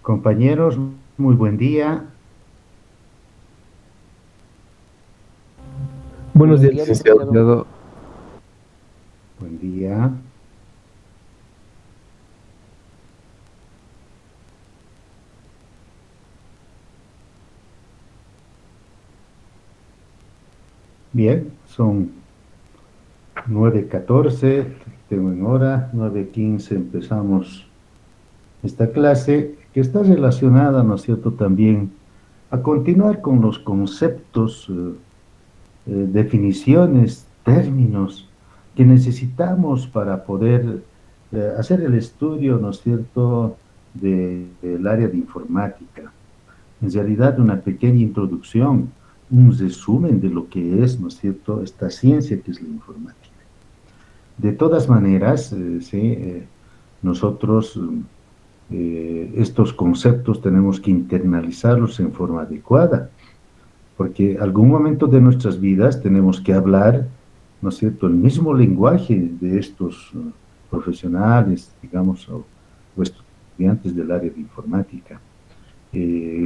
Compañeros, muy buen día. Muy Buenos buen días, día, licenciado. licenciado. Buen día. Bien, son 9:14, tengo en hora, 9:15 empezamos esta clase que está relacionada, ¿no es cierto?, también a continuar con los conceptos, definiciones, términos que necesitamos para poder hacer el estudio, ¿no es cierto?, del área de informática. En realidad, una pequeña introducción, un resumen de lo que es, ¿no es cierto?, esta ciencia que es la informática. De todas maneras, sí, nosotros estos conceptos tenemos que internalizarlos en forma adecuada, porque algún momento de nuestras vidas tenemos que hablar, ¿no es cierto?, el mismo lenguaje de estos profesionales, digamos, o estudiantes del área de informática.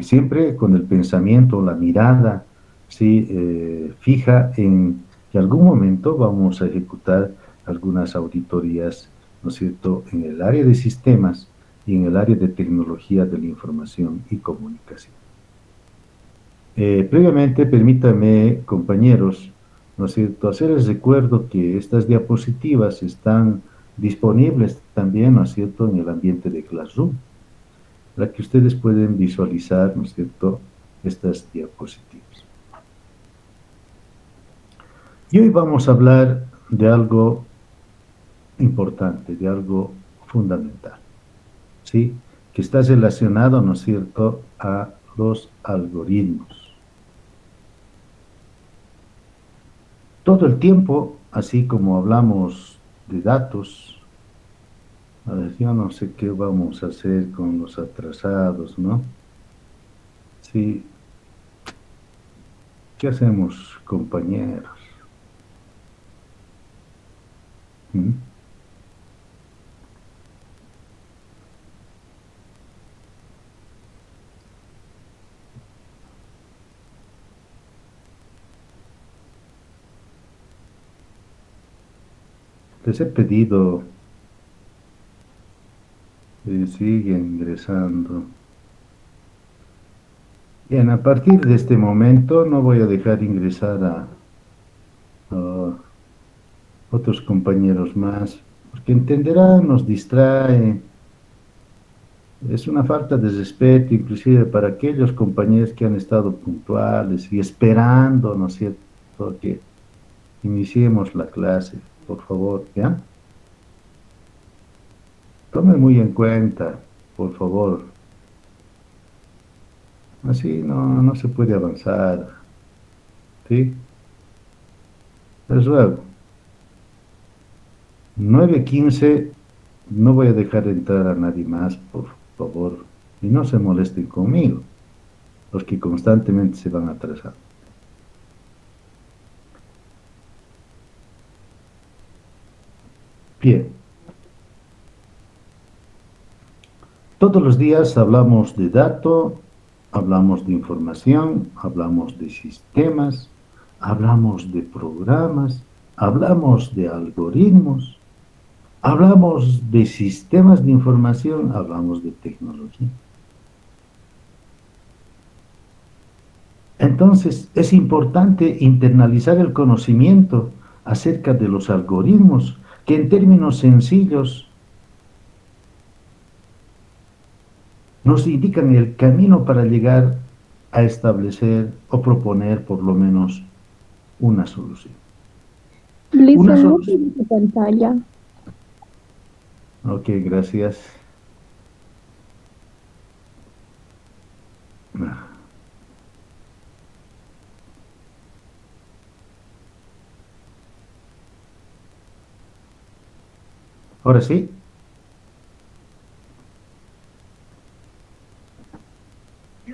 Siempre con el pensamiento, la mirada, ¿sí? Fija en que algún momento vamos a ejecutar algunas auditorías, ¿no es cierto?, en el área de sistemas y en el área de tecnología de la información y comunicación. Previamente, permítanme, compañeros, ¿no es cierto?, hacerles recuerdo que estas diapositivas están disponibles también, ¿no es cierto?, en el ambiente de Classroom, para que ustedes pueden visualizar, ¿no es cierto?, estas diapositivas. Y hoy vamos a hablar de algo importante, de algo fundamental, ¿sí? Que está relacionado, ¿no es cierto?, a los algoritmos. Todo el tiempo, así como hablamos de datos, a ver, yo no sé qué vamos a hacer con los atrasados, ¿no? Sí, ¿qué hacemos, compañeros? ¿Mm? Les he pedido, siguen ingresando. Bien, a partir de este momento no voy a dejar ingresar a otros compañeros más, porque entenderán, nos distrae, es una falta de respeto, inclusive para aquellos compañeros que han estado puntuales y esperando, ¿no es cierto?, que iniciemos la clase, por favor, ¿ya? Tomen muy en cuenta, por favor. Así no se puede avanzar, ¿sí? Les ruego. 9:15, no voy a dejar entrar a nadie más, por favor, y no se molesten conmigo, los que constantemente se van atrasando. Bien, todos los días hablamos de dato, hablamos de información, hablamos de sistemas, hablamos de programas, hablamos de algoritmos, hablamos de sistemas de información, hablamos de tecnología. Entonces, es importante internalizar el conocimiento acerca de los algoritmos, que en términos sencillos nos indican el camino para llegar a establecer o proponer por lo menos una solución. Una Listen, no solución. tiene tu pantalla. Ok, gracias. Ahora sí,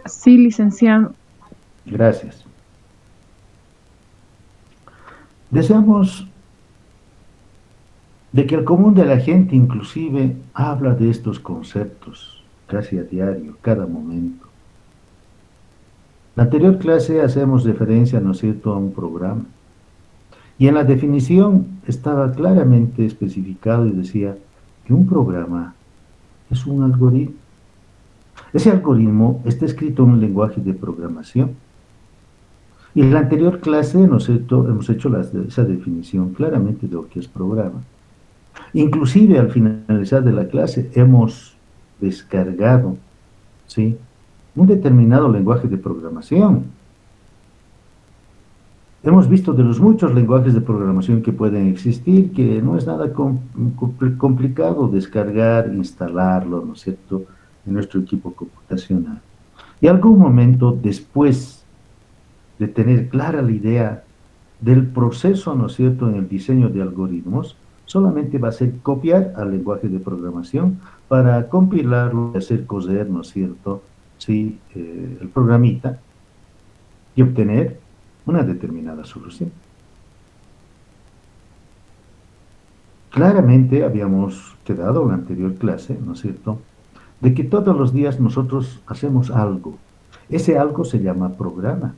Sí, licenciado. gracias. Deseamos de que el común de la gente inclusive habla de estos conceptos. casi a diario, cada momento. La anterior clase hacemos referencia, ¿no es cierto?, a un programa. Y en la definición estaba claramente especificado y decía que un programa es un algoritmo. Ese algoritmo está escrito en un lenguaje de programación. Y en la anterior clase hemos hecho esa definición claramente de lo que es programa. Inclusive al finalizar de la clase hemos descargado, ¿sí?, un determinado lenguaje de programación. Hemos visto de los muchos lenguajes de programación que pueden existir, que no es nada complicado descargar, instalarlo, ¿no es cierto?, en nuestro equipo computacional. Y algún momento después de tener clara la idea del proceso, ¿no es cierto?, en el diseño de algoritmos, solamente va a ser copiar al lenguaje de programación para compilarlo y hacer coser, ¿no es cierto?, sí, el programita y obtener una determinada solución. Claramente habíamos quedado en la anterior clase, ¿no es cierto?, de que todos los días nosotros hacemos algo. Ese algo se llama programa.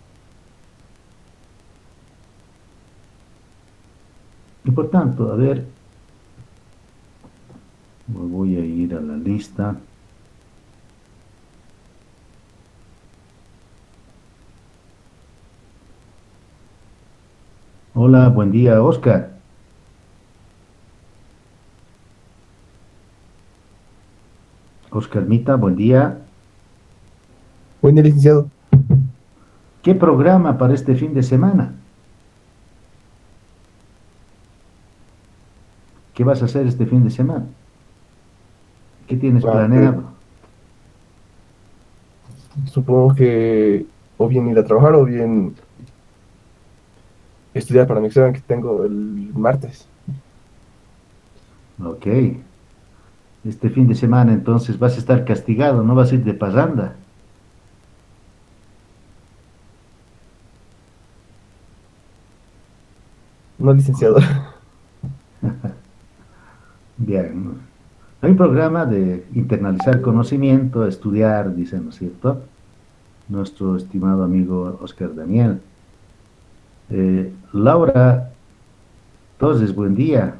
Y por tanto, a ver, me voy a ir a la lista. Hola, buen día, Oscar. Oscar Mita, buen día. Buen día, licenciado. ¿Qué programa para este fin de semana? ¿Qué vas a hacer este fin de semana? ¿Qué tienes Ah, pues, planeado? supongo que o bien ir a trabajar o bien estudiar para mi examen que tengo el martes. Ok. Este fin de semana entonces vas a estar castigado, no vas a ir de parranda. No, licenciado. Bien. Hay un programa de internalizar conocimiento, estudiar, dice, ¿no es cierto?, nuestro estimado amigo Oscar Daniel. Laura Torres, buen día.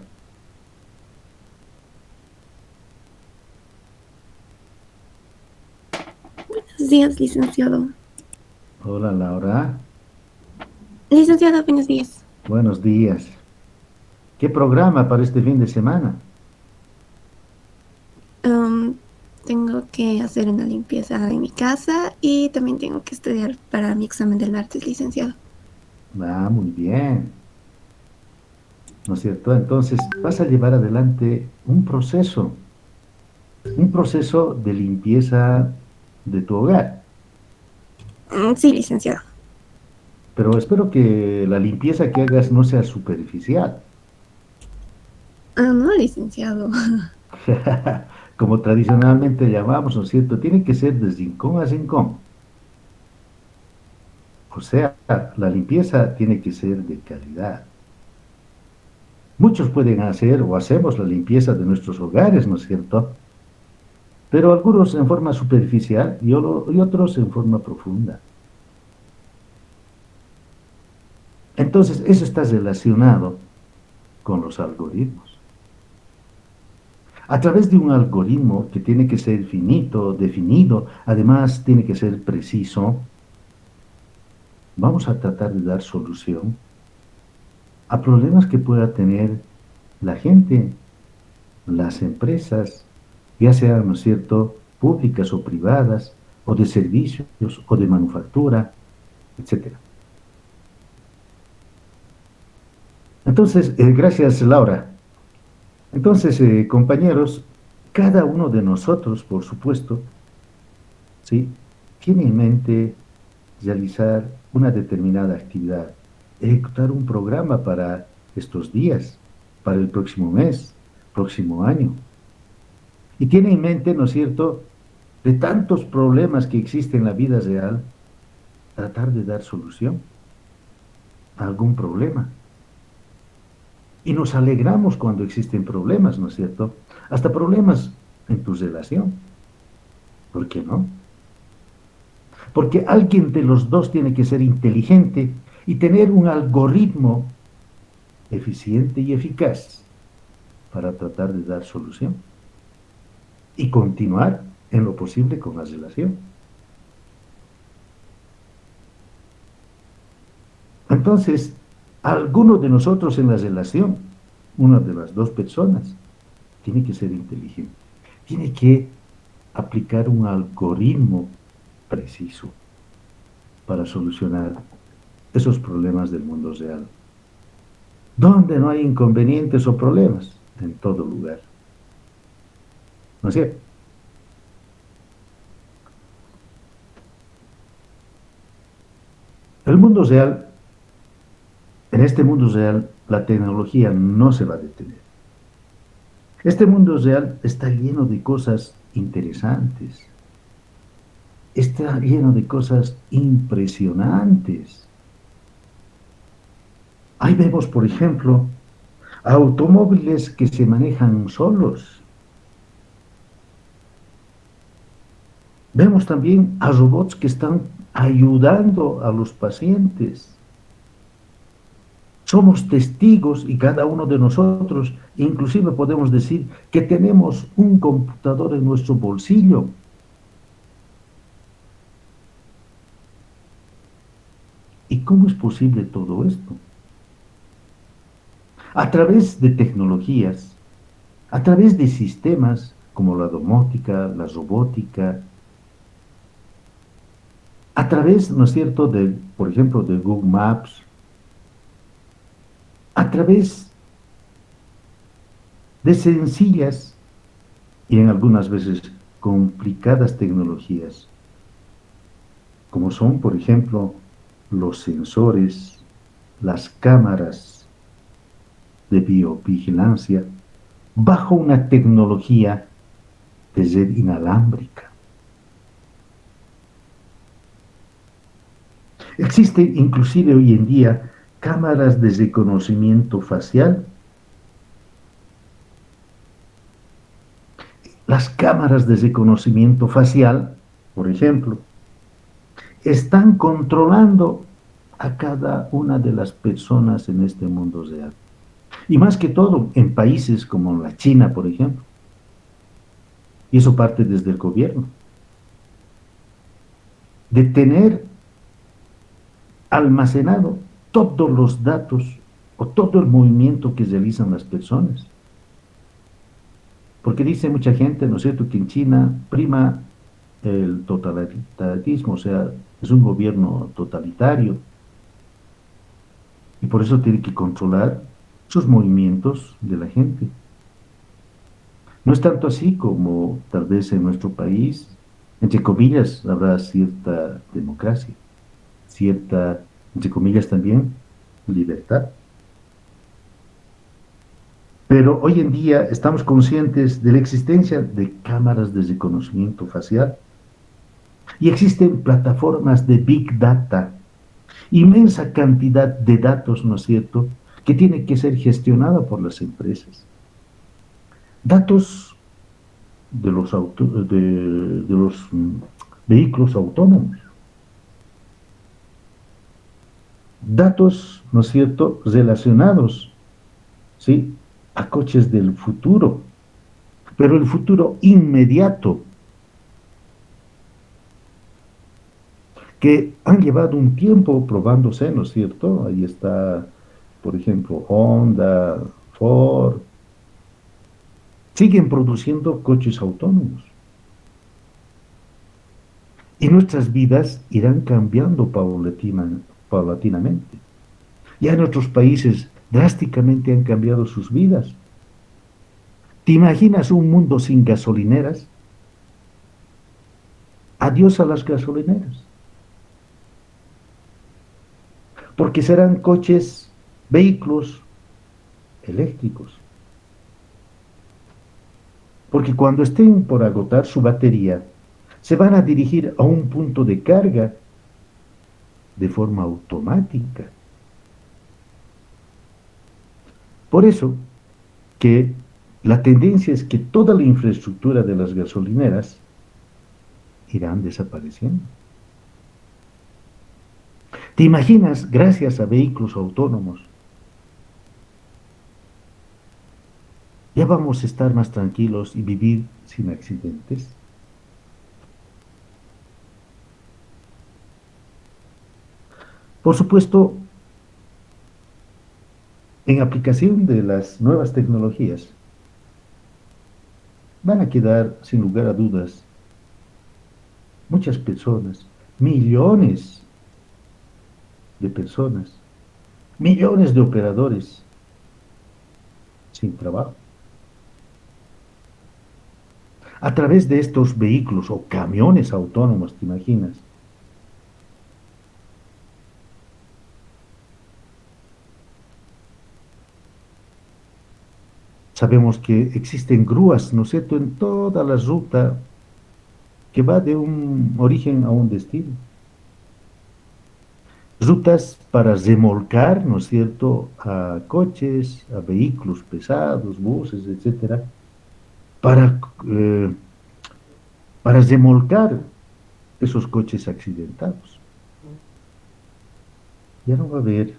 Buenos días, licenciado. Hola, Laura. Licenciado, buenos días. Buenos días. ¿Qué programa para este fin de semana? Um, Tengo que hacer una limpieza en mi casa y también tengo que estudiar para mi examen del martes, licenciado. Ah, muy bien. ¿No es cierto? Entonces vas a llevar adelante un proceso de limpieza de tu hogar. Sí, licenciado. Pero espero que la limpieza que hagas no sea superficial. Ah, no, licenciado. Como tradicionalmente llamamos, ¿no es cierto? Tiene que ser de rincón a rincón. O sea, la limpieza tiene que ser de calidad. Muchos pueden hacer o hacemos la limpieza de nuestros hogares, ¿no es cierto?, pero algunos en forma superficial y otros en forma profunda. Entonces, eso está relacionado con los algoritmos. A través de un algoritmo que tiene que ser finito, definido, además tiene que ser preciso, vamos a tratar de dar solución a problemas que pueda tener la gente, las empresas, ya sean, ¿no es cierto?, públicas o privadas, o de servicios, o de manufactura, etcétera. Entonces, gracias, Laura. Entonces, compañeros, cada uno de nosotros, por supuesto, ¿sí?, tiene en mente realizar una determinada actividad, ejecutar un programa para estos días, para el próximo mes, próximo año. Y tiene en mente, ¿no es cierto?, de tantos problemas que existen en la vida real, tratar de dar solución a algún problema. Y nos alegramos cuando existen problemas, ¿no es cierto? Hasta problemas en tu relación. ¿Por qué no? Porque alguien de los dos tiene que ser inteligente y tener un algoritmo eficiente y eficaz para tratar de dar solución y continuar en lo posible con la relación. Entonces, alguno de nosotros en la relación, una de las dos personas, tiene que ser inteligente, tiene que aplicar un algoritmo preciso para solucionar esos problemas del mundo real. ¿Dónde no hay inconvenientes o problemas? En todo lugar. ¿No es cierto? El mundo real, en este mundo real, la tecnología no se va a detener. Este mundo real está lleno de cosas interesantes, está lleno de cosas impresionantes. Ahí vemos, por ejemplo, automóviles que se manejan solos. Vemos también a robots que están ayudando a los pacientes. Somos testigos y cada uno de nosotros, inclusive podemos decir que tenemos un computador en nuestro bolsillo. ¿Y cómo es posible todo esto? A través de tecnologías, a través de sistemas como la domótica, la robótica, a través, ¿no es cierto?, de, por ejemplo, de Google Maps, a través de sencillas y en algunas veces complicadas tecnologías, como son, por ejemplo, los sensores, las cámaras de biovigilancia, bajo una tecnología de red inalámbrica. Existe inclusive hoy en día cámaras de reconocimiento facial. Las cámaras de reconocimiento facial, por ejemplo, están controlando a cada una de las personas en este mundo real. Y más que todo en países como la China, por ejemplo. Y eso parte desde el gobierno. De tener almacenado todos los datos o todo el movimiento que realizan las personas. Porque dice mucha gente, ¿no es cierto?, que en China prima el totalitarismo, o sea, es un gobierno totalitario y por eso tiene que controlar sus movimientos de la gente. No es tanto así como tal vez en nuestro país, entre comillas, habrá cierta democracia, cierta, entre comillas también, libertad. Pero hoy en día estamos conscientes de la existencia de cámaras de reconocimiento facial y existen plataformas de Big Data, inmensa cantidad de datos, ¿no es cierto?, que tiene que ser gestionada por las empresas. Datos de los, vehículos autónomos. Datos, ¿no es cierto?, relacionados, ¿sí?, a coches del futuro, pero el futuro inmediato, que han llevado un tiempo probándose, ¿no es cierto? Ahí está, por ejemplo, Honda, Ford, siguen produciendo coches autónomos. Y nuestras vidas irán cambiando paulatinamente. Ya en otros países drásticamente han cambiado sus vidas. ¿Te imaginas un mundo sin gasolineras? Adiós a las gasolineras. Porque serán coches, vehículos eléctricos. Porque cuando estén por agotar su batería, se van a dirigir a un punto de carga de forma automática. Por eso que la tendencia es que toda la infraestructura de las gasolineras irán desapareciendo. ¿Te imaginas, gracias a vehículos autónomos, ya vamos a estar más tranquilos y vivir sin accidentes? Por supuesto, en aplicación de las nuevas tecnologías, van a quedar, sin lugar a dudas, muchas personas, millones de personas, millones de operadores sin trabajo. A través de estos vehículos o camiones autónomos, ¿te imaginas? Sabemos que existen grúas, ¿no es cierto?, en toda la ruta que va de un origen a un destino. Rutas para remolcar, ¿no es cierto?, a coches, a vehículos pesados, buses, etcétera, para, eh, para remolcar esos coches accidentados. Ya no va a haber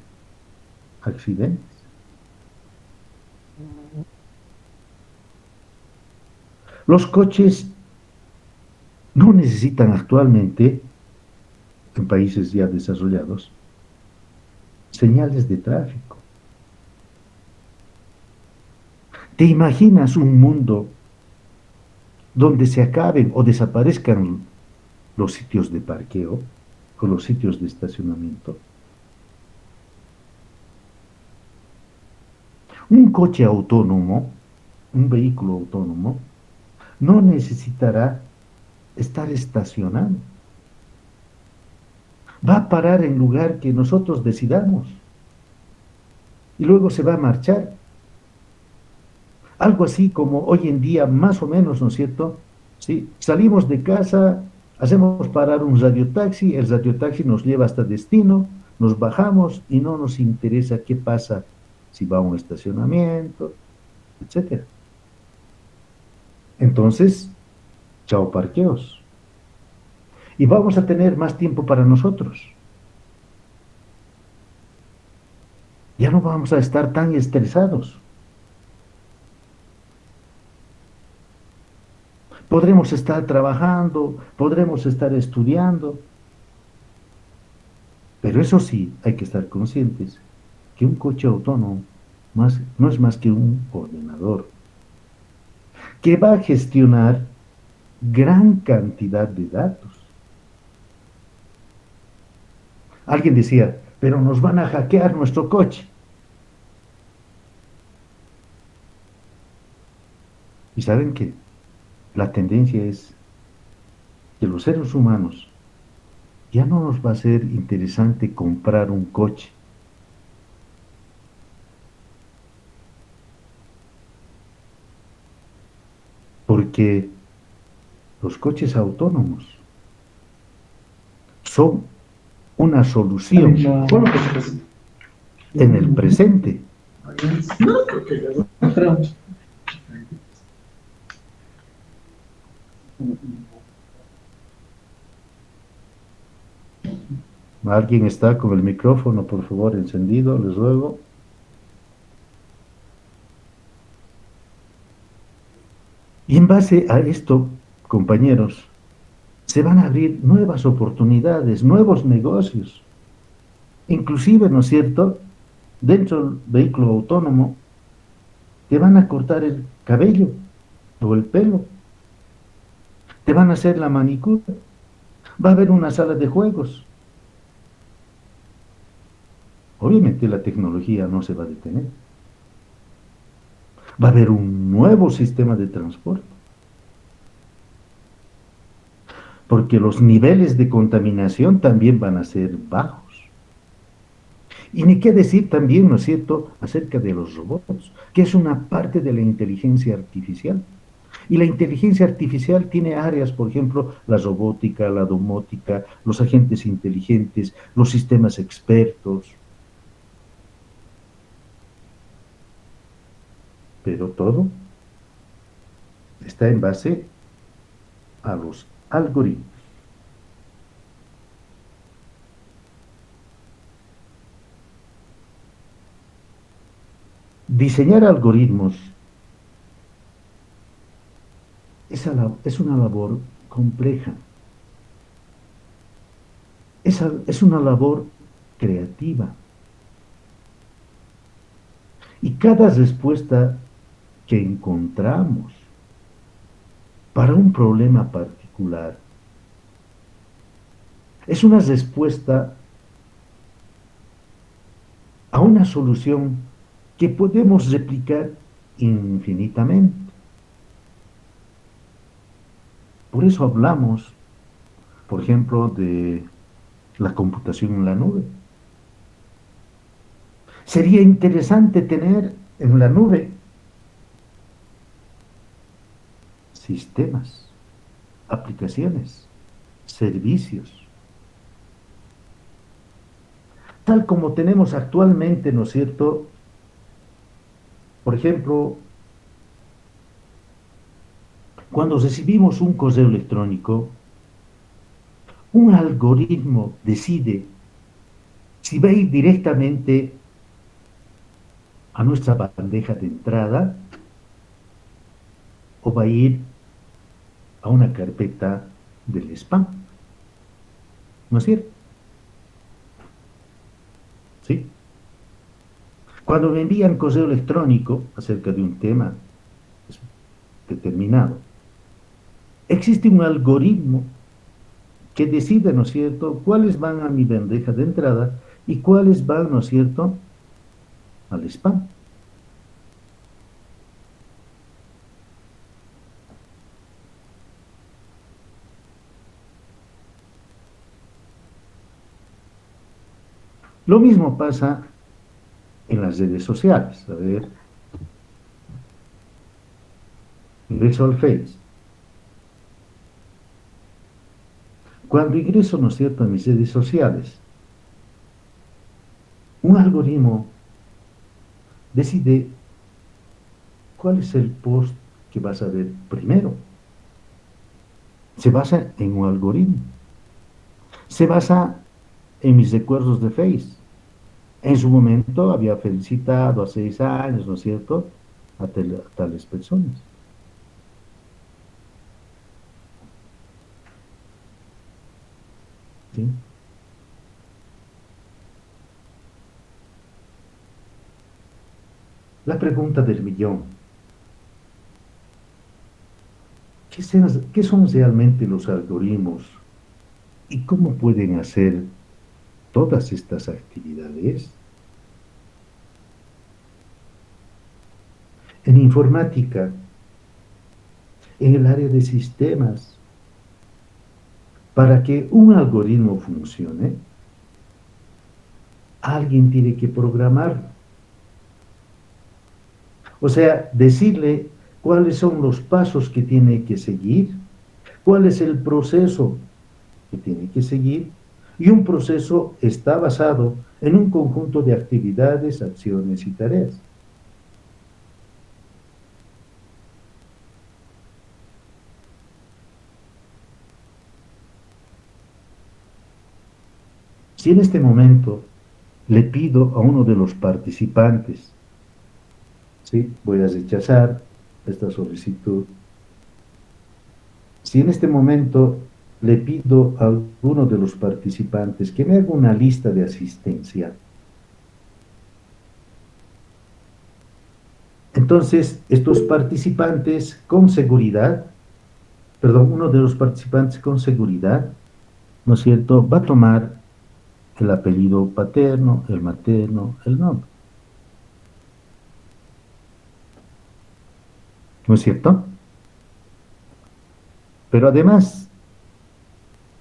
accidentes. Los coches no necesitan actualmente, en países ya desarrollados, señales de tráfico. ¿Te imaginas un mundo donde se acaben o desaparezcan los sitios de parqueo o los sitios de estacionamiento? Un coche autónomo, un vehículo autónomo, no necesitará estar estacionado. Va a parar en lugar que nosotros decidamos y luego se va a marchar. Algo así como hoy en día, más o menos, ¿no es cierto? ¿Sí? Salimos de casa, hacemos parar un radiotaxi, el radiotaxi nos lleva hasta destino, nos bajamos y no nos interesa qué pasa si va a un estacionamiento, etcétera. Entonces, chao parqueos. Y vamos a tener más tiempo para nosotros. Ya no vamos a estar tan estresados. Podremos estar trabajando, podremos estar estudiando, pero eso sí, hay que estar conscientes que un coche autónomo no es más que un ordenador que va a gestionar gran cantidad de datos. Alguien decía, pero nos van a hackear nuestro coche. ¿Y saben qué? La tendencia es que los seres humanos ya no nos va a ser interesante comprar un coche, porque los coches autónomos son una solución en el presente. ¿Alguien está con el micrófono, por favor, encendido? Les ruego. Y en base a esto, compañeros, se van a abrir nuevas oportunidades, nuevos negocios. Inclusive, ¿no es cierto?, dentro del vehículo autónomo, te van a cortar el cabello o el pelo, te van a hacer la manicura, va a haber una sala de juegos. Obviamente la tecnología no se va a detener. Va a haber un nuevo sistema de transporte, porque los niveles de contaminación también van a ser bajos. Y ni qué decir también, ¿no es cierto?, acerca de los robots, que es una parte de la inteligencia artificial. Y la inteligencia artificial tiene áreas, por ejemplo, la robótica, la domótica, los agentes inteligentes, los sistemas expertos. Pero todo está en base a los algoritmos. Diseñar algoritmos es una labor compleja, es una labor creativa. Y cada respuesta que encontramos para un problema particular es una respuesta a una solución que podemos replicar infinitamente. Por eso hablamos, por ejemplo, de la computación en la nube. Sería interesante tener en la nube sistemas, aplicaciones, servicios, tal como tenemos actualmente, ¿no es cierto? Por ejemplo, cuando recibimos un correo electrónico, un algoritmo decide si va a ir directamente a nuestra bandeja de entrada o va a ir a una carpeta del spam. ¿No es cierto? ¿Sí? Cuando me envían correo electrónico acerca de un tema determinado, existe un algoritmo que decide, ¿no es cierto?, cuáles van a mi bandeja de entrada y cuáles van, ¿no es cierto?, al spam. Lo mismo pasa en las redes sociales. A ver, ingreso al Face. Cuando ingreso, ¿no es cierto?, a mis redes sociales, un algoritmo decide cuál es el post que vas a ver primero. Se basa en un algoritmo. Se basa en mis recuerdos de Face. En su momento había felicitado a 6 años, ¿no es cierto?, a tales personas. ¿Sí? La pregunta del millón. ¿Qué son realmente los algoritmos y cómo pueden hacer todas estas actividades? En informática, en el área de sistemas, para que un algoritmo funcione, alguien tiene que programarlo. O sea, decirle cuáles son los pasos que tiene que seguir, cuál es el proceso que tiene que seguir, y un proceso está basado en un conjunto de actividades, acciones y tareas. Si en este momento le pido a uno de los participantes, ¿sí?, voy a rechazar esta solicitud. Si en este momento le pido a alguno de los participantes que me haga una lista de asistencia, entonces estos participantes con seguridad, perdón, uno de los participantes con seguridad, ¿no es cierto?, va a tomar el apellido paterno, el materno, el nombre. ¿No es cierto? Pero además,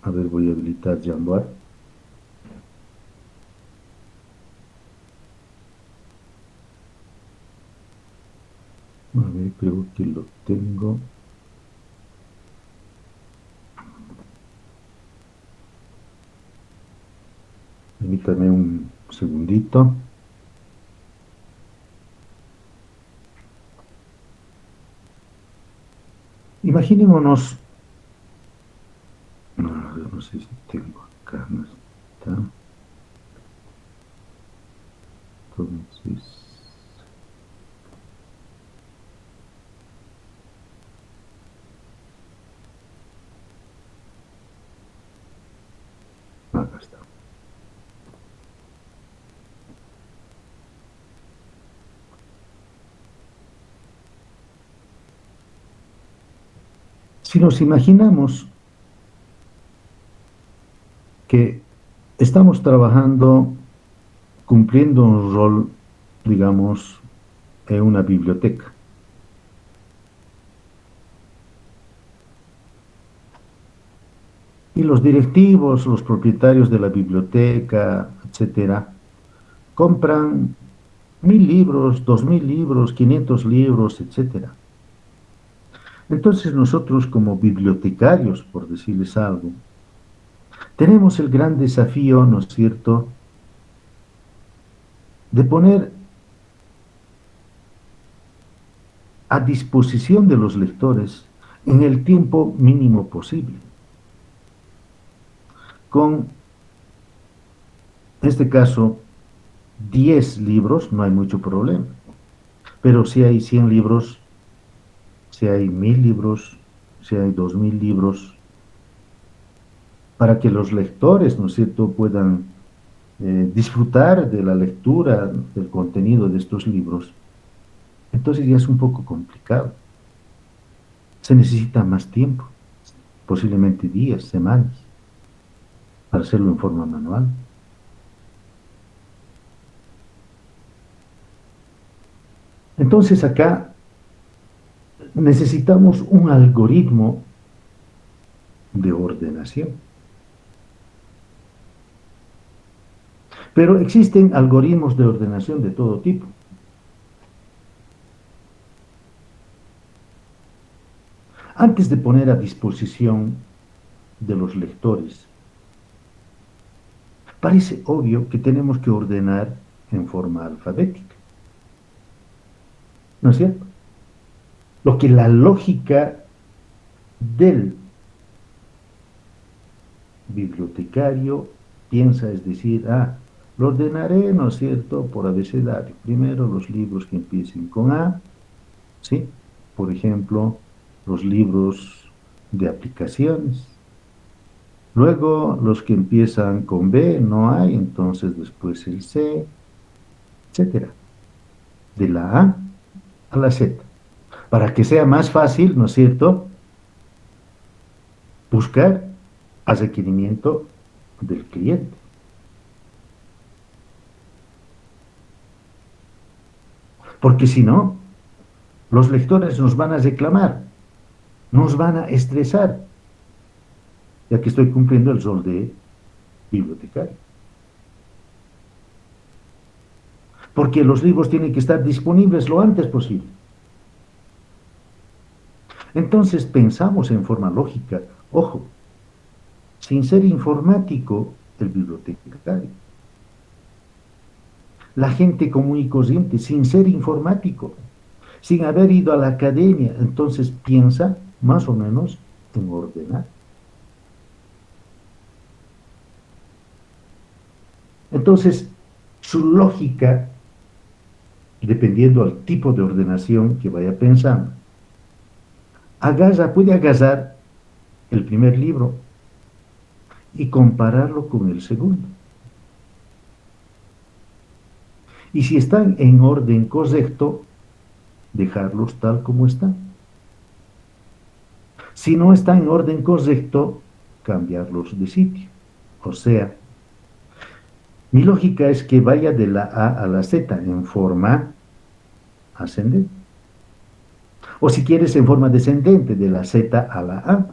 a ver, voy a habilitar Jamboard. A ver, creo que lo tengo. Permítame un segundito. Imaginémonos, no sé si tengo acá, no está. Entonces, Acá está. Si nos imaginamos que estamos trabajando, cumpliendo un rol, digamos, en una biblioteca. Y los directivos, los propietarios de la biblioteca, etcétera, compran 1000 libros, 2000 libros, 500 libros, etcétera. Entonces nosotros como bibliotecarios, por decirles algo, tenemos el gran desafío, ¿no es cierto?, de poner a disposición de los lectores en el tiempo mínimo posible. Con, en este caso, 10 libros, no hay mucho problema. Pero si hay 100 libros, si hay 1000 libros, si hay 2000 libros, para que los lectores, ¿no es cierto?, puedan disfrutar de la lectura, del contenido de estos libros, entonces ya es un poco complicado. Se necesita más tiempo, posiblemente días, semanas, para hacerlo en forma manual. Entonces acá necesitamos un algoritmo de ordenación. Pero existen algoritmos de ordenación de todo tipo. Antes de poner a disposición de los lectores, parece obvio que tenemos que ordenar en forma alfabética. ¿No es cierto? Lo que la lógica del bibliotecario piensa es decir, lo ordenaré, ¿no es cierto?, por abecedario. Primero los libros que empiecen con A, ¿sí? Por ejemplo, los libros de aplicaciones. Luego los que empiezan con B no hay, entonces después el C, etcétera. De la A a la Z. Para que sea más fácil, ¿no es cierto?, buscar a requerimiento del cliente. Porque si no, los lectores nos van a reclamar, nos van a estresar, ya que estoy cumpliendo el rol de bibliotecario. Porque los libros tienen que estar disponibles lo antes posible. Entonces pensamos en forma lógica, ojo, sin ser informático, el bibliotecario. La gente común y corriente, sin ser informático, sin haber ido a la academia, entonces piensa más o menos en ordenar. Entonces, su lógica, dependiendo del tipo de ordenación que vaya pensando, puede agarrar el primer libro y compararlo con el segundo. Y si están en orden correcto, dejarlos tal como están. Si no están en orden correcto, cambiarlos de sitio. O sea, mi lógica es que vaya de la A a la Z en forma ascendente. O si quieres en forma descendente, de la Z a la A.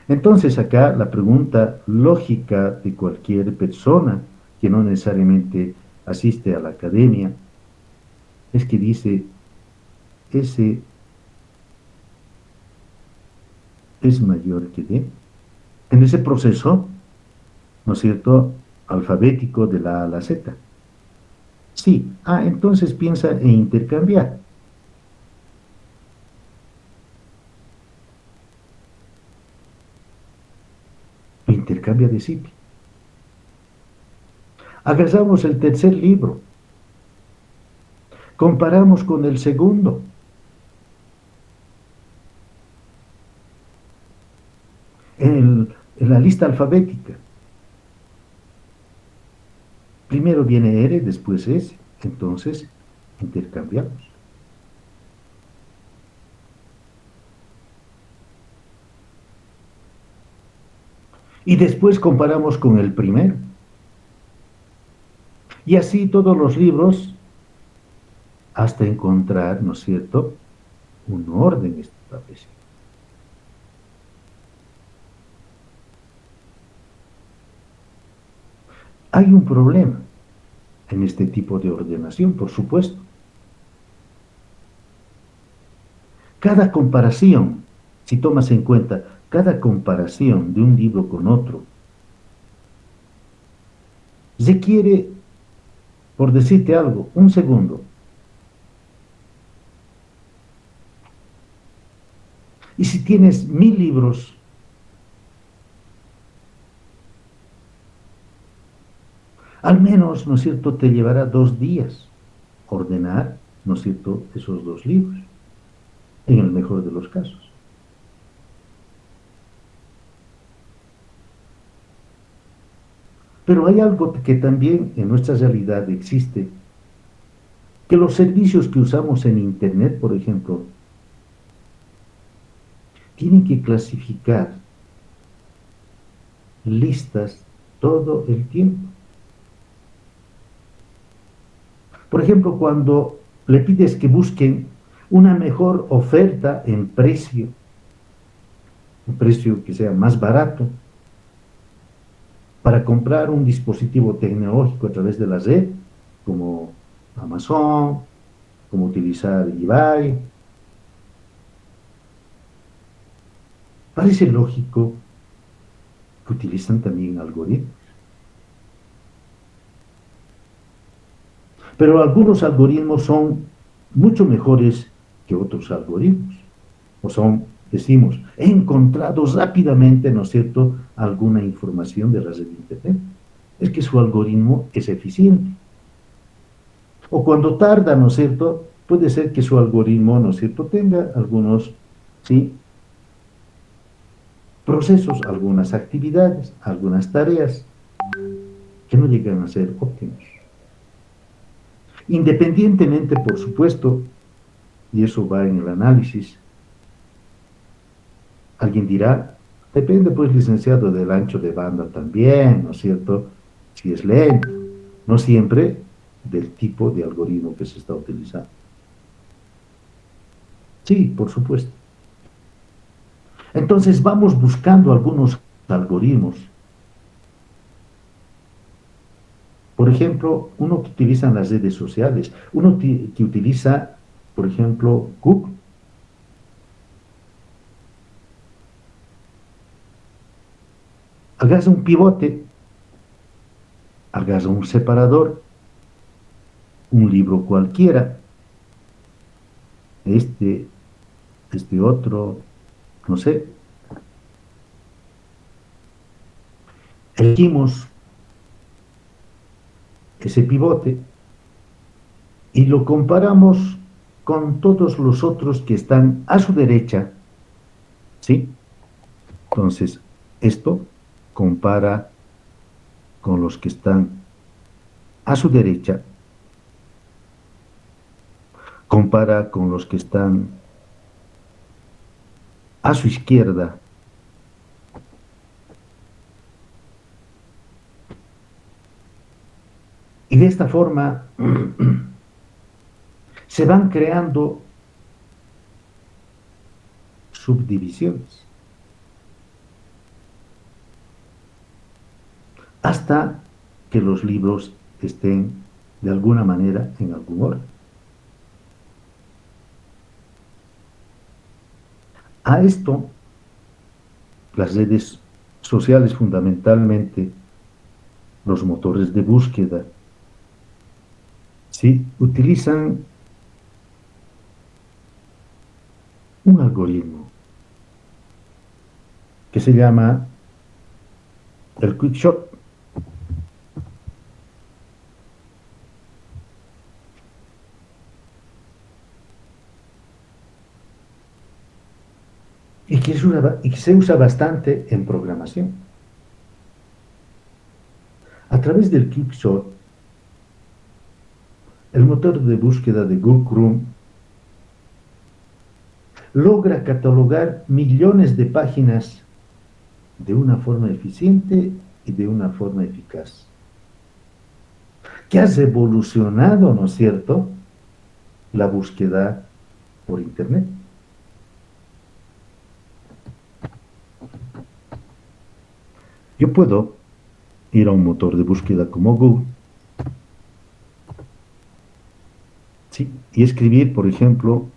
Entonces acá la pregunta lógica de cualquier persona que no necesariamente asiste a la academia es que dice, S es mayor que D. En ese proceso, ¿no es cierto?, alfabético de la A a la Z. Sí, entonces piensa en intercambiar. Intercambia de sitio. Agarramos el tercer libro. Comparamos con el segundo. en la lista alfabética. Primero viene R, después S. Entonces, intercambiamos. Y después comparamos con el primero. Y así todos los libros hasta encontrar, ¿no es cierto?, un orden establecido. Hay un problema en este tipo de ordenación, por supuesto. Cada comparación, si tomas en cuenta cada comparación de un libro con otro, requiere, por decirte algo, un segundo. Y si tienes 1000 libros, al menos, ¿no es cierto?, te llevará 2 días ordenar, ¿no es cierto?, esos 2 libros, en el mejor de los casos. Pero hay algo que también en nuestra realidad existe, que los servicios que usamos en Internet, por ejemplo, tienen que clasificar listas todo el tiempo. Por ejemplo, cuando le pides que busquen una mejor oferta en precio, un precio que sea más barato, para comprar un dispositivo tecnológico a través de la red, como Amazon, como utilizar eBay, parece lógico que utilizan también algoritmos. Pero algunos algoritmos son mucho mejores que otros algoritmos. O son, decimos, he encontrado rápidamente, ¿no es cierto?, alguna información de la red de Internet. Es que su algoritmo es eficiente. O cuando tarda, ¿no es cierto?, puede ser que su algoritmo, ¿no es cierto?, tenga algunos, ¿sí?, procesos, algunas actividades, algunas tareas que no llegan a ser óptimos. Independientemente, por supuesto, y eso va en el análisis, alguien dirá, depende pues, licenciado, del ancho de banda también, ¿no es cierto?, si es lento, no siempre del tipo de algoritmo que se está utilizando. Sí, por supuesto. Entonces vamos buscando algunos algoritmos. Por ejemplo, uno que utiliza las redes sociales, uno que utiliza, por ejemplo, Google. Hagas un pivote, hagas un separador, un libro cualquiera, este otro, no sé. Elegimos ese pivote y lo comparamos con todos los otros que están a su derecha, ¿sí? Entonces, esto compara con los que están a su derecha, compara con los que están a su izquierda, y de esta forma se van creando subdivisiones hasta que los libros estén de alguna manera en algún orden. A esto, las redes sociales, fundamentalmente los motores de búsqueda, ¿sí?, utilizan un algoritmo que se llama el Quickshot. Y que se usa bastante en programación. A través del Quickshot, el motor de búsqueda de Google Chrome logra catalogar millones de páginas de una forma eficiente y de una forma eficaz. Que ha revolucionado, ¿no es cierto?, la búsqueda por Internet. Yo puedo ir a un motor de búsqueda como Google, ¿sí?, y escribir, por ejemplo,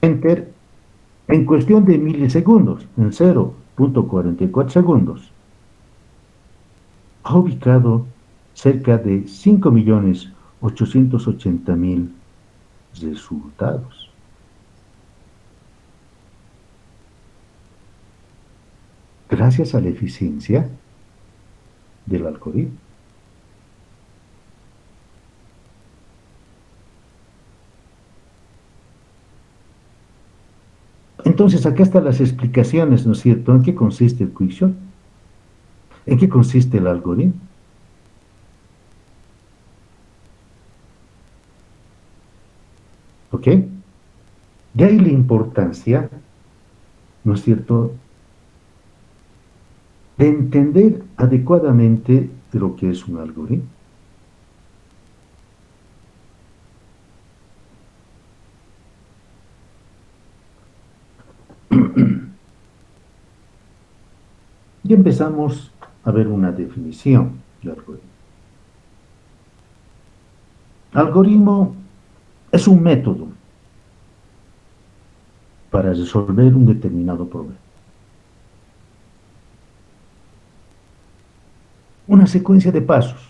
Enter en cuestión de milisegundos, en 0.44 segundos. Ha ubicado cerca de 5.880.000 resultados. Gracias a la eficiencia del algoritmo. Entonces, acá están las explicaciones, ¿no es cierto?, en qué consiste el Quickshot, en qué consiste el algoritmo. ¿Ok? De ahí la importancia, ¿no es cierto?, de entender adecuadamente lo que es un algoritmo. Y empezamos a ver una definición de algoritmo. Algoritmo es un método para resolver un determinado problema. Una secuencia de pasos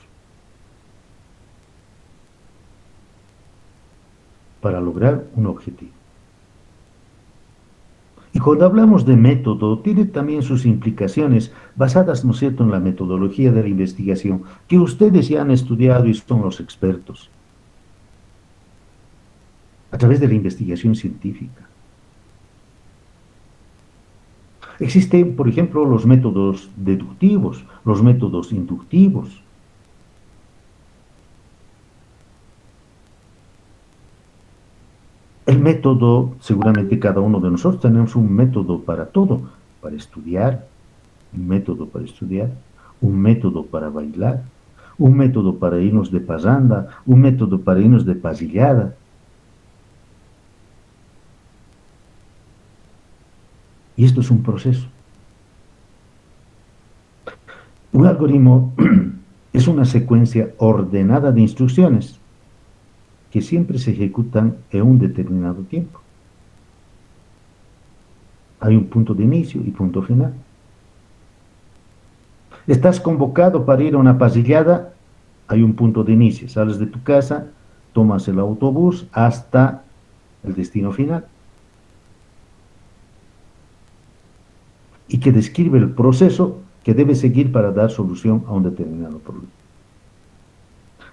para lograr un objetivo. Y cuando hablamos de método, tiene también sus implicaciones basadas, ¿no es cierto?, en la metodología de la investigación, que ustedes ya han estudiado y son los expertos, a través de la investigación científica. Existen, por ejemplo, los métodos deductivos, los métodos inductivos. El método, seguramente cada uno de nosotros tenemos un método para todo, para estudiar, un método para estudiar, un método para bailar, un método para irnos de parranda, un método para irnos de pasillada. Y esto es un proceso. Un algoritmo es una secuencia ordenada de instrucciones que siempre se ejecutan en un determinado tiempo. Hay un punto de inicio y punto final. Estás convocado para ir a una pasillada, hay un punto de inicio. Sales de tu casa, tomas el autobús hasta el destino final. Y que describe el proceso que debe seguir para dar solución a un determinado problema.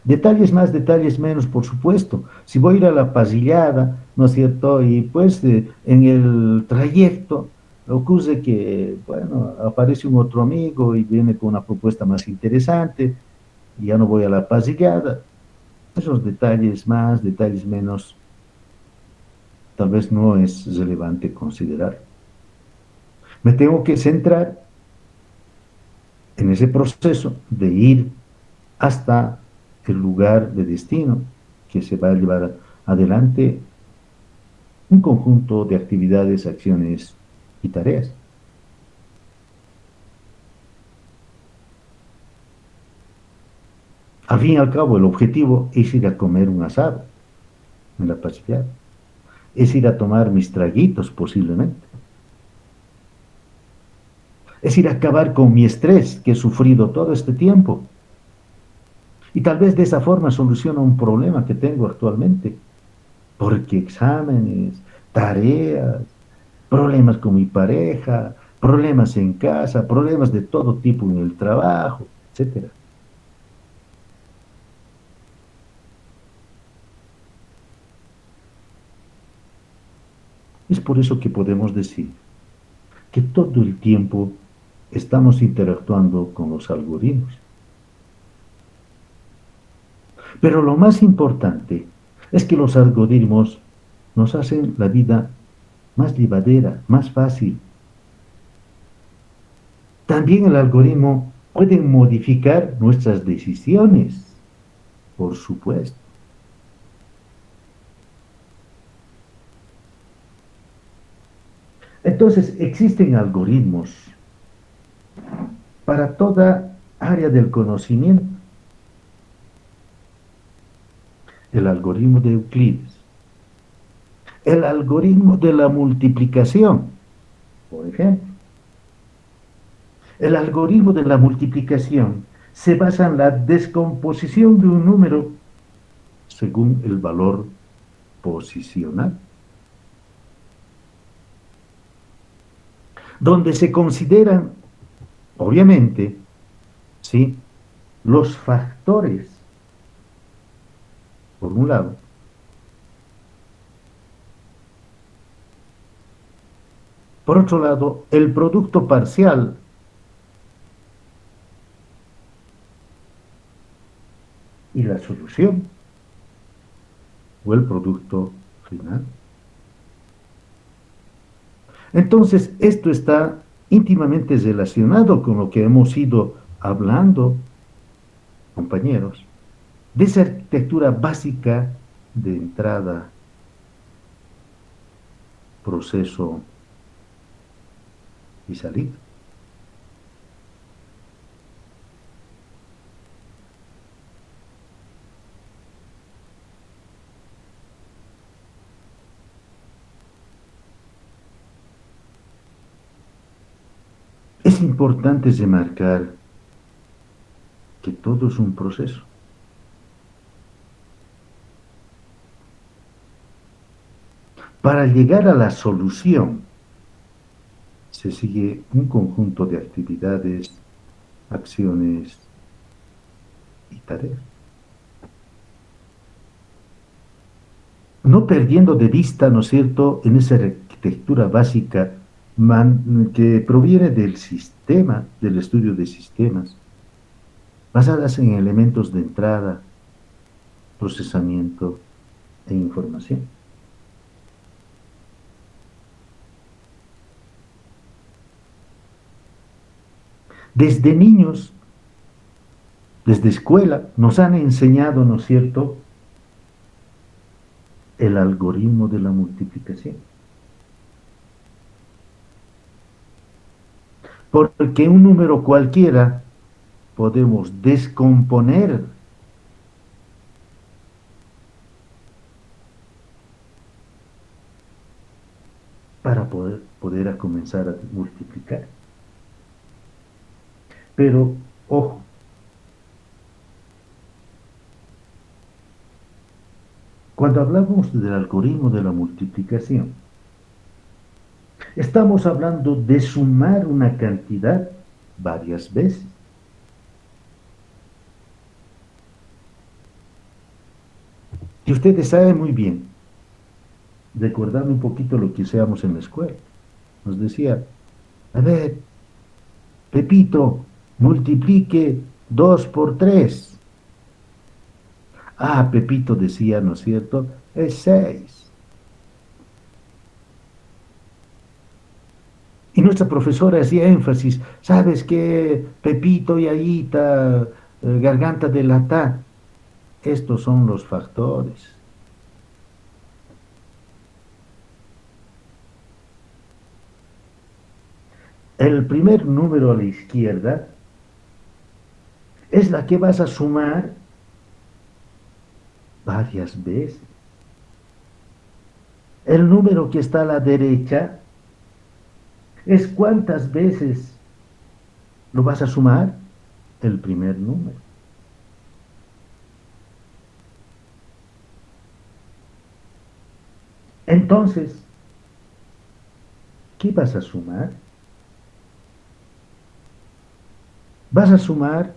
Detalles más, detalles menos, por supuesto. Si voy a ir a la pasillada, ¿no es cierto?, y pues en el trayecto ocurre que, bueno, aparece un otro amigo y viene con una propuesta más interesante, y ya no voy a la pasillada. Esos detalles más, detalles menos, tal vez no es relevante considerar. Me tengo que centrar en ese proceso de ir hasta el lugar de destino que se va a llevar adelante un conjunto de actividades, acciones y tareas. Al fin y al cabo, el objetivo es ir a comer un asado en la pasillada, es ir a tomar mis traguitos posiblemente, es ir a acabar con mi estrés que he sufrido todo este tiempo. Y tal vez de esa forma soluciono un problema que tengo actualmente, porque exámenes, tareas, problemas con mi pareja, problemas en casa, problemas de todo tipo en el trabajo, etcétera. Es por eso que podemos decir que todo el tiempo estamos interactuando con los algoritmos. Pero lo más importante es que los algoritmos nos hacen la vida más llevadera, más fácil. También el algoritmo puede modificar nuestras decisiones, por supuesto. Entonces, existen algoritmos para toda área del conocimiento. El algoritmo de Euclides, el algoritmo de la multiplicación, por ejemplo. El algoritmo de la multiplicación se basa en la descomposición de un número según el valor posicional, donde se consideran, obviamente, ¿sí?, los factores, por un lado, por otro lado, el producto parcial y la solución, o el producto final. Entonces, esto está íntimamente relacionado con lo que hemos ido hablando, compañeros, de esa arquitectura básica de entrada, proceso y salida. Es importante remarcar que todo es un proceso. Para llegar a la solución, se sigue un conjunto de actividades, acciones y tareas. No perdiendo de vista, ¿no es cierto?, en esa arquitectura básica que proviene del sistema, del estudio de sistemas, basadas en elementos de entrada, procesamiento e información. Desde niños, desde escuela, nos han enseñado, ¿no es cierto?, el algoritmo de la multiplicación. Porque un número cualquiera podemos descomponer para poder comenzar a multiplicar. Pero, ojo, cuando hablamos del algoritmo de la multiplicación, estamos hablando de sumar una cantidad varias veces. Y ustedes saben muy bien, recordando un poquito lo que hacíamos en la escuela, nos decía, a ver, Pepito, multiplique 2 por 3. Ah, Pepito decía, ¿no es cierto?, es 6. Y nuestra profesora hacía énfasis, ¿sabes qué, Pepito y Ayita, garganta de lata? Estos son los factores. El primer número a la izquierda es la que vas a sumar varias veces. El número que está a la derecha es cuántas veces lo vas a sumar el primer número. Entonces, ¿qué vas a sumar? Vas a sumar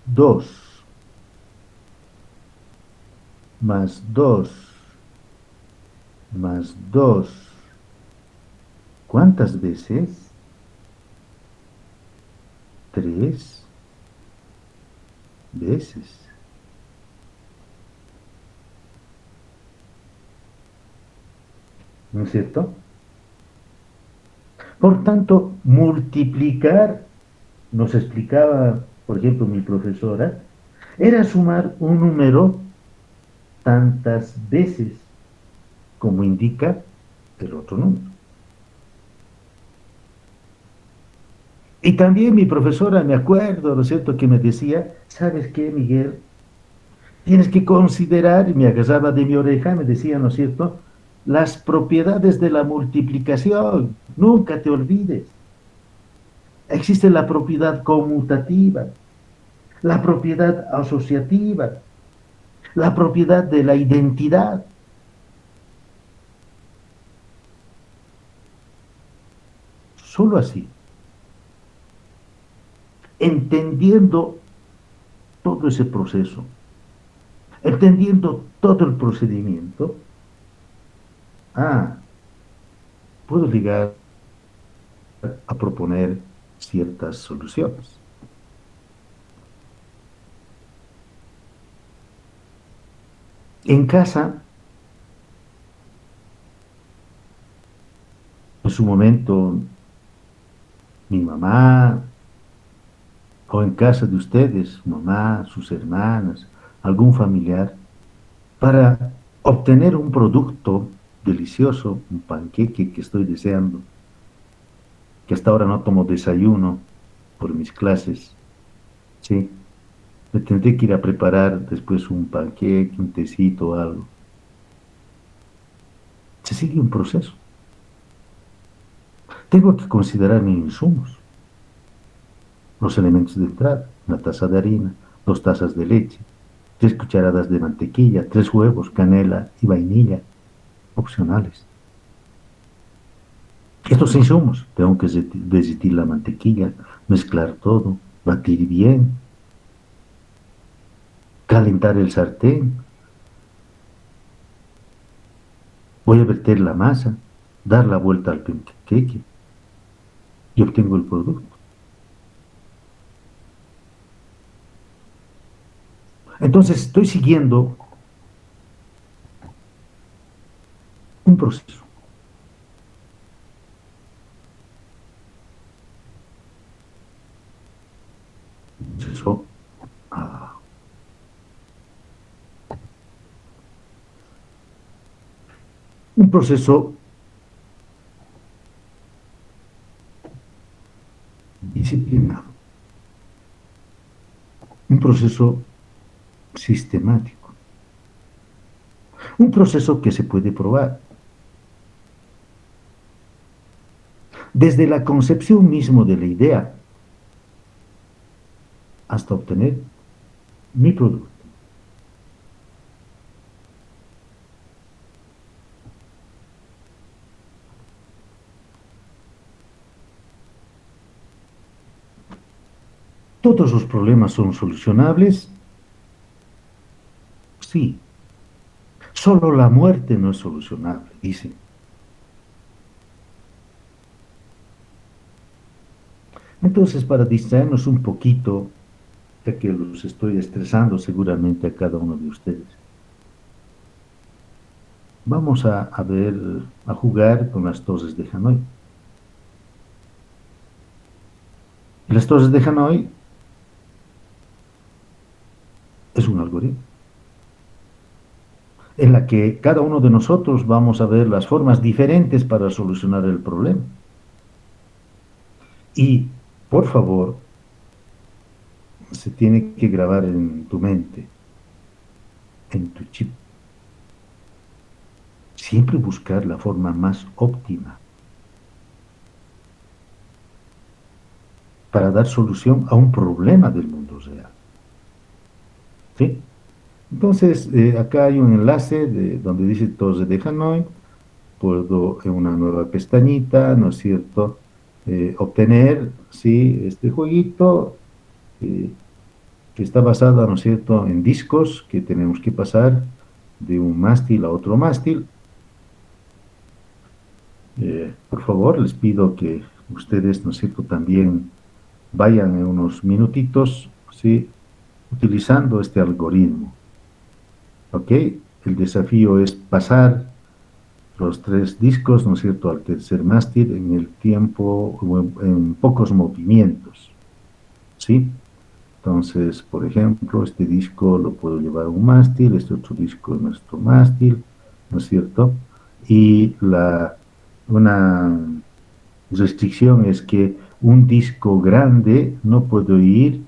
2 más 2 más 2 ¿Cuántas veces? 3 veces. ¿No es cierto? Por tanto, multiplicar, nos explicaba, por ejemplo, mi profesora, era sumar un número tantas veces como indica el otro número. Y también mi profesora, me acuerdo, ¿no es cierto?, que me decía, ¿sabes qué, Miguel? Tienes que considerar, y me agarraba de mi oreja, me decía, ¿no es cierto?, las propiedades de la multiplicación. Nunca te olvides. Existe la propiedad conmutativa, la propiedad asociativa, la propiedad de la identidad. Solo así, entendiendo todo ese proceso, entendiendo todo el procedimiento, puedo llegar a proponer ciertas soluciones. En casa, en su momento, mi mamá, o en casa de ustedes, mamá, sus hermanas, algún familiar, para obtener un producto delicioso, un panqueque que estoy deseando, que hasta ahora no tomo desayuno por mis clases, ¿sí? Me tendré que ir a preparar después un panqueque, un tecito, algo. Se sigue un proceso. Tengo que considerar mis insumos, los elementos de entrada, una taza de harina, 2 tazas de leche, 3 cucharadas de mantequilla, 3 huevos, canela y vainilla, opcionales. Estos insumos, tengo que derretir la mantequilla, mezclar todo, batir bien, calentar el sartén, voy a verter la masa, dar la vuelta al panqueque y obtengo el producto. Entonces estoy siguiendo un proceso. Proceso, ah, un proceso disciplinado, un proceso sistemático, un proceso que se puede probar. Desde la concepción mismo de la idea hasta obtener mi producto. ¿Todos los problemas son solucionables? Sí. Solo la muerte no es solucionable, dicen. Entonces, para distraernos un poquito, ya que los estoy estresando seguramente a cada uno de ustedes, vamos a ver, a jugar con las torres de Hanoi. Y las torres de Hanoi es un algoritmo en la que cada uno de nosotros vamos a ver las formas diferentes para solucionar el problema. Y, por favor, se tiene que grabar en tu mente, en tu chip. Siempre buscar la forma más óptima para dar solución a un problema del mundo real. ¿Sí? Entonces, acá hay un enlace donde dice Torre de Hanoi. Puedo en una nueva pestañita, ¿no es cierto?, obtener, ¿sí?, este jueguito que está basado, ¿no es cierto?, en discos que tenemos que pasar de un mástil a otro mástil. Por favor, les pido que ustedes, ¿no es cierto?, también vayan en unos minutitos, ¿sí?, utilizando este algoritmo, ¿ok? El desafío es pasar los 3 discos, ¿no es cierto?, al tercer mástil en el tiempo, o en pocos movimientos, ¿sí? Entonces, por ejemplo, este disco lo puedo llevar a un mástil, este otro disco es nuestro mástil, ¿no es cierto? Y una restricción es que un disco grande no puede ir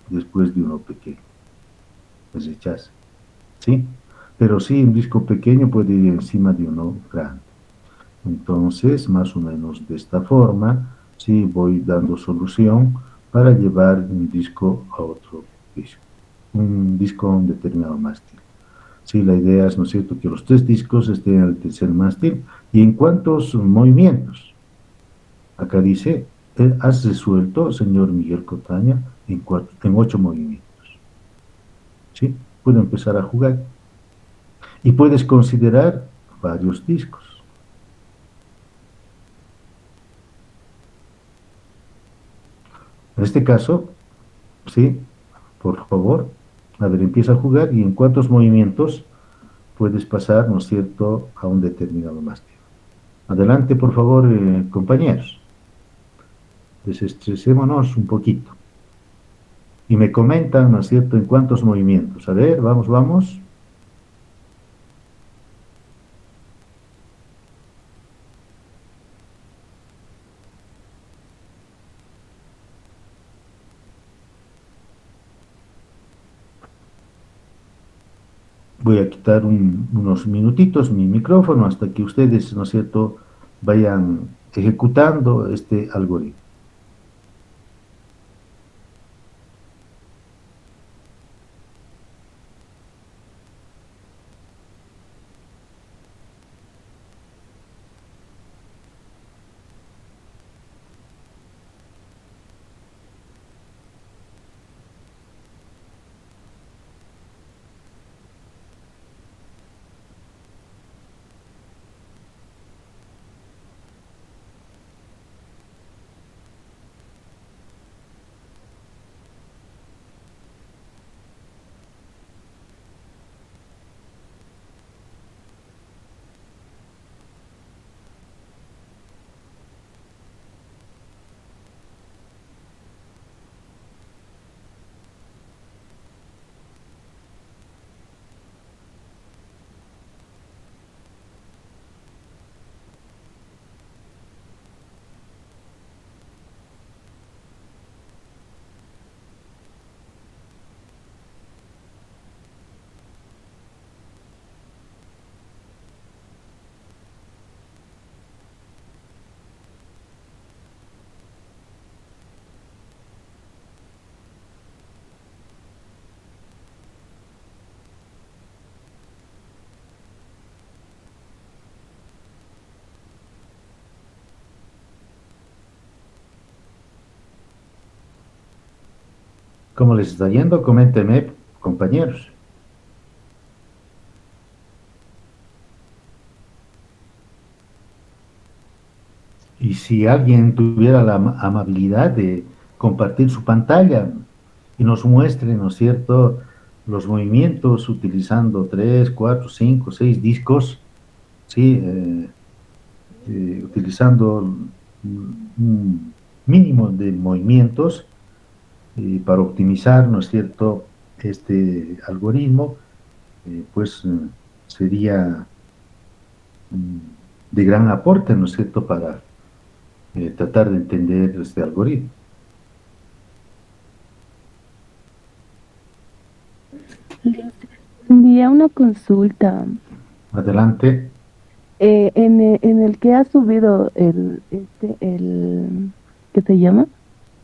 después de uno pequeño, es rechaza, ¿sí? Pero sí, un disco pequeño puede ir encima de uno grande. Entonces, más o menos de esta forma, sí, voy dando solución para llevar un disco a otro disco, un disco a un determinado mástil. Sí, la idea es, ¿no es cierto?, que los 3 discos estén al tercer mástil. ¿Y en cuántos movimientos? Acá dice, has resuelto, señor Miguel Cotaña, en 8 movimientos. ¿Sí? Puedo empezar a jugar. Y puedes considerar varios discos. En este caso, sí, por favor, a ver, empieza a jugar y en cuántos movimientos puedes pasar, ¿no es cierto?, a un determinado mástil. Adelante, por favor, compañeros. Desestresémonos un poquito. Y me comentan, ¿no es cierto?, en cuántos movimientos. A ver, vamos, vamos. Voy a quitar unos minutitos mi micrófono hasta que ustedes, ¿no es cierto?, vayan ejecutando este algoritmo. ¿Cómo les está yendo? Coméntenme, compañeros. Y si alguien tuviera la amabilidad de compartir su pantalla y nos muestre, ¿no es cierto?, los movimientos utilizando 3, 4, 5, 6 discos, ¿sí? Utilizando un mínimo de movimientos para optimizar, ¿no es cierto?, este algoritmo, pues sería de gran aporte, ¿no es cierto?, para tratar de entender este algoritmo. Envía una consulta. Adelante. En el que ha subido ¿qué se llama?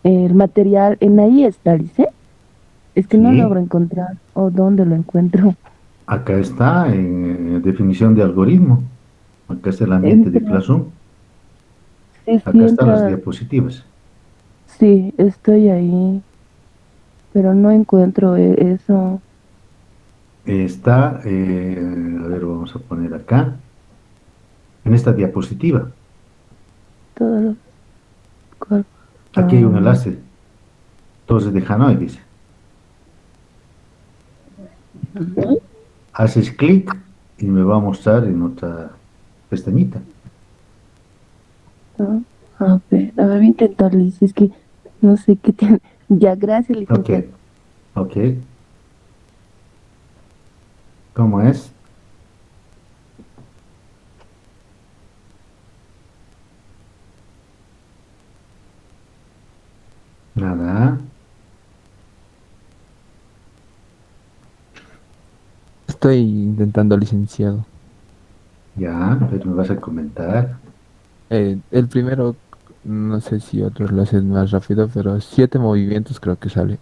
El material, en ahí está, dice. Es que no Sí, logro encontrar o dónde lo encuentro. acá está en definición de algoritmo. Acá está el ambiente de Entra, Classroom. sí, sí, Acá están las entra, diapositivas. sí, estoy ahí, pero no encuentro eso. Está, a ver, vamos a poner acá, en esta diapositiva. todo lo cual. Aquí hay un enlace. Torres de Hanoi, dice. Ujú. Haces clic y me va a mostrar en otra pestañita. Ah, a ver, voy a intentar, Liz, es que no sé qué tiene. Ya, gracias, Ok, licenciado. ok. ¿Cómo es? Nada. Estoy intentando, licenciado. Ya, pero me vas a comentar. El primero, no sé si otros lo hacen más rápido, pero 7 movimientos creo que sale.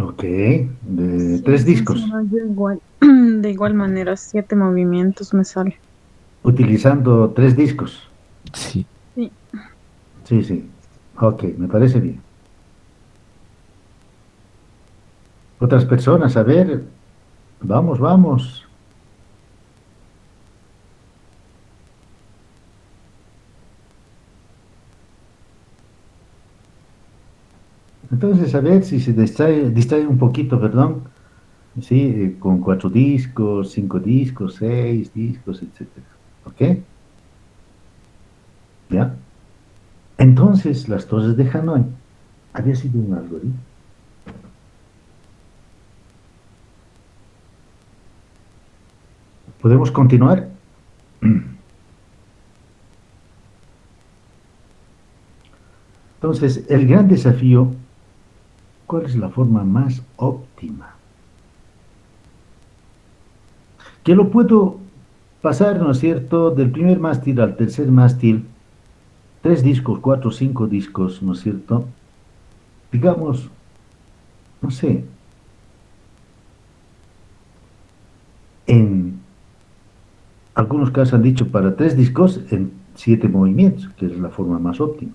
Ok, de Sí, tres discos. licenciado, yo igual. De igual manera, 7 movimientos me sale. Utilizando tres discos. Sí. Sí. Sí, sí. Ok, me parece bien. Otras personas, a ver. Vamos, vamos. Entonces, a ver si se distrae un poquito, perdón. Sí, con cuatro discos, cinco discos, seis discos, etcétera. ¿Ok? ¿Ya? Entonces, las torres de Hanoi había sido un algoritmo. ¿Podemos continuar? Entonces, el gran desafío, ¿cuál es la forma más óptima? Que lo puedo pasar, ¿no es cierto?, del primer mástil al tercer mástil, tres discos, cuatro, cinco discos, ¿no es cierto? Digamos, no sé, en algunos casos han dicho para tres discos en 7 movimientos, que es la forma más óptima.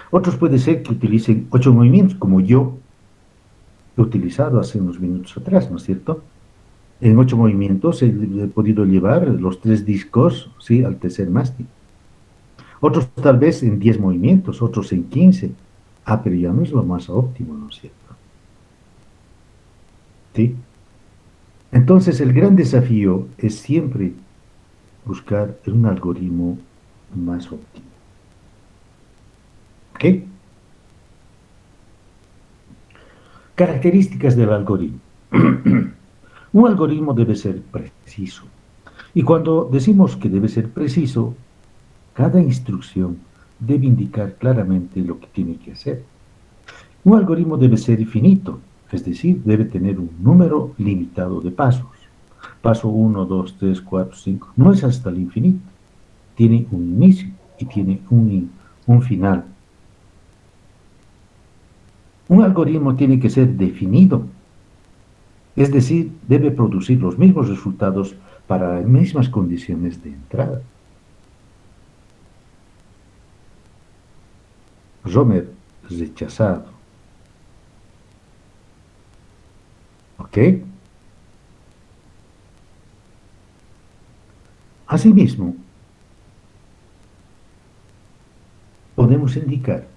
Otros puede ser que utilicen 8 movimientos, como yo he utilizado hace unos minutos atrás, ¿no es cierto? En 8 movimientos he podido llevar los tres discos, ¿sí?, al tercer mástil. Otros tal vez en 10 movimientos, otros en 15. Ah, pero ya no es lo más óptimo, ¿no es cierto? ¿Sí? Entonces, el gran desafío es siempre buscar un algoritmo más óptimo. ¿Ok? Características del algoritmo. Un algoritmo debe ser preciso. Y cuando decimos que debe ser preciso, cada instrucción debe indicar claramente lo que tiene que hacer. Un algoritmo debe ser finito, es decir, debe tener un número limitado de pasos. Paso uno, 2, 3, 4, 5. No es hasta el infinito. Tiene un inicio y tiene un final. Un algoritmo tiene que ser definido, es decir, debe producir los mismos resultados para las mismas condiciones de entrada. Romer rechazado. ¿Ok? Asimismo, podemos indicar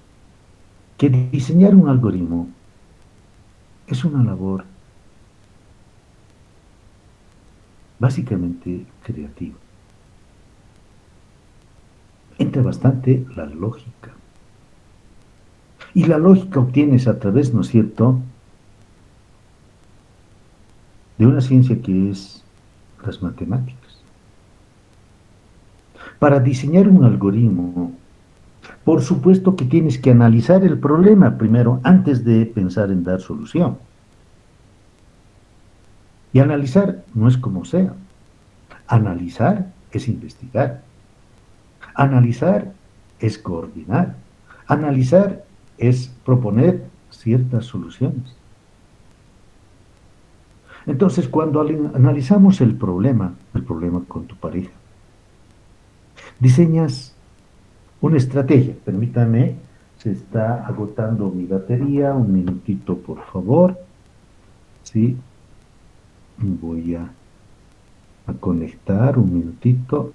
que diseñar un algoritmo es una labor básicamente creativa. Entra bastante la lógica. Y la lógica obtienes a través, ¿no es cierto?, de una ciencia que es las matemáticas. Para diseñar un algoritmo, por supuesto que tienes que analizar el problema primero antes de pensar en dar solución. Y analizar no es como sea. Analizar es investigar. Analizar es coordinar. Analizar es proponer ciertas soluciones. Entonces, cuando analizamos el problema con tu pareja, diseñas una estrategia. Permítame, se está agotando mi batería. Un minutito, por favor. Sí, voy a conectar un minutito.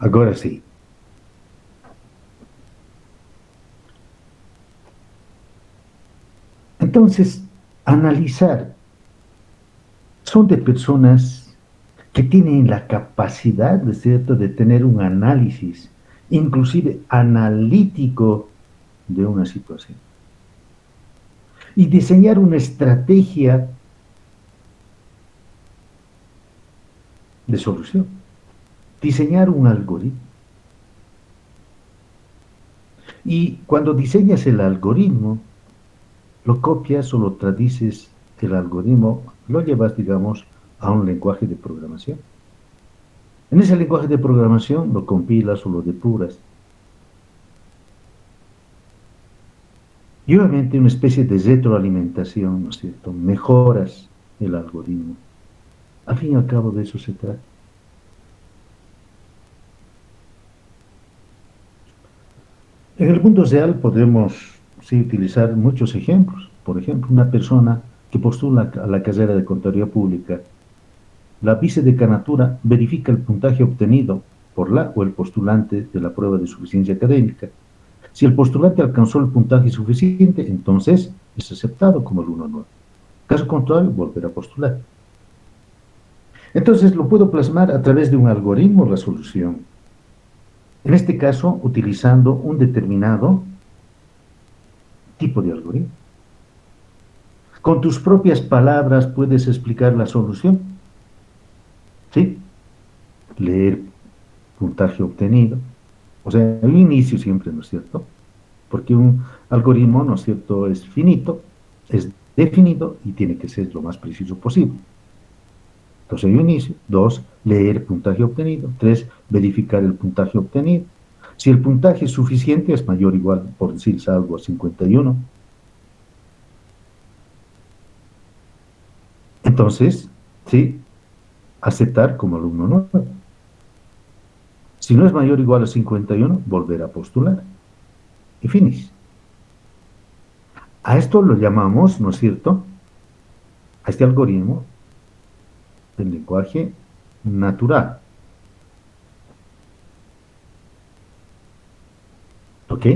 Ahora sí. Entonces, analizar son de personas que tienen la capacidad, ¿de cierto?, de tener un análisis, inclusive analítico, de una situación. Y diseñar una estrategia de solución. Diseñar un algoritmo. Y cuando diseñas el algoritmo, lo copias o lo traduces el algoritmo, lo llevas, digamos, a un lenguaje de programación. En ese lenguaje de programación lo compilas o lo depuras. Y obviamente una especie de retroalimentación, ¿no es cierto? Mejoras el algoritmo. Al fin y al cabo de eso se trata. En el mundo real podemos sí, utilizar muchos ejemplos. Por ejemplo, una persona que postula a la carrera de Contaduría Pública, la vicedecanatura verifica el puntaje obtenido por la o el postulante de la prueba de suficiencia académica. Si el postulante alcanzó el puntaje suficiente, entonces es aceptado como alumno nuevo. Caso contrario, volverá a postular. Entonces lo puedo plasmar a través de un algoritmo de resolución. En este caso, utilizando un determinado tipo de algoritmo. Con tus propias palabras puedes explicar la solución. ¿Sí? Leer puntaje obtenido. O sea, el inicio siempre, ¿no es cierto? Porque un algoritmo, ¿no es cierto?, es finito, es definido y tiene que ser lo más preciso posible. Entonces hay un inicio. 2, leer el puntaje obtenido. 3, verificar el puntaje obtenido. Si el puntaje es suficiente, es mayor o igual, por decir algo, a 51. Entonces, sí, aceptar como alumno nuevo. Si no es mayor o igual a 51, volver a postular. Y finis. A esto lo llamamos, ¿no es cierto?, a este algoritmo del lenguaje natural. ¿Ok?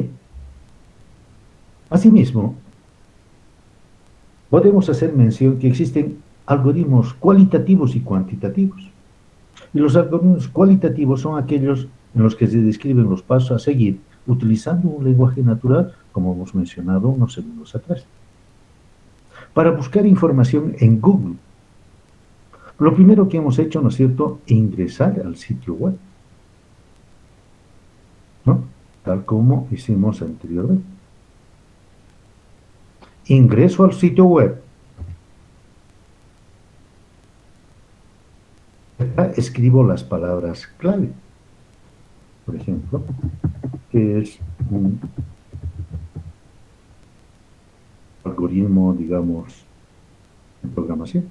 Asimismo, podemos hacer mención que existen algoritmos cualitativos y cuantitativos. Y los algoritmos cualitativos son aquellos en los que se describen los pasos a seguir utilizando un lenguaje natural, como hemos mencionado unos segundos atrás. Para buscar información en Google, lo primero que hemos hecho, ¿no es cierto?, ingresar al sitio web, ¿no?, tal como hicimos anteriormente. Ingreso al sitio web. Acá escribo las palabras clave. Por ejemplo, que es un algoritmo, digamos, de programación.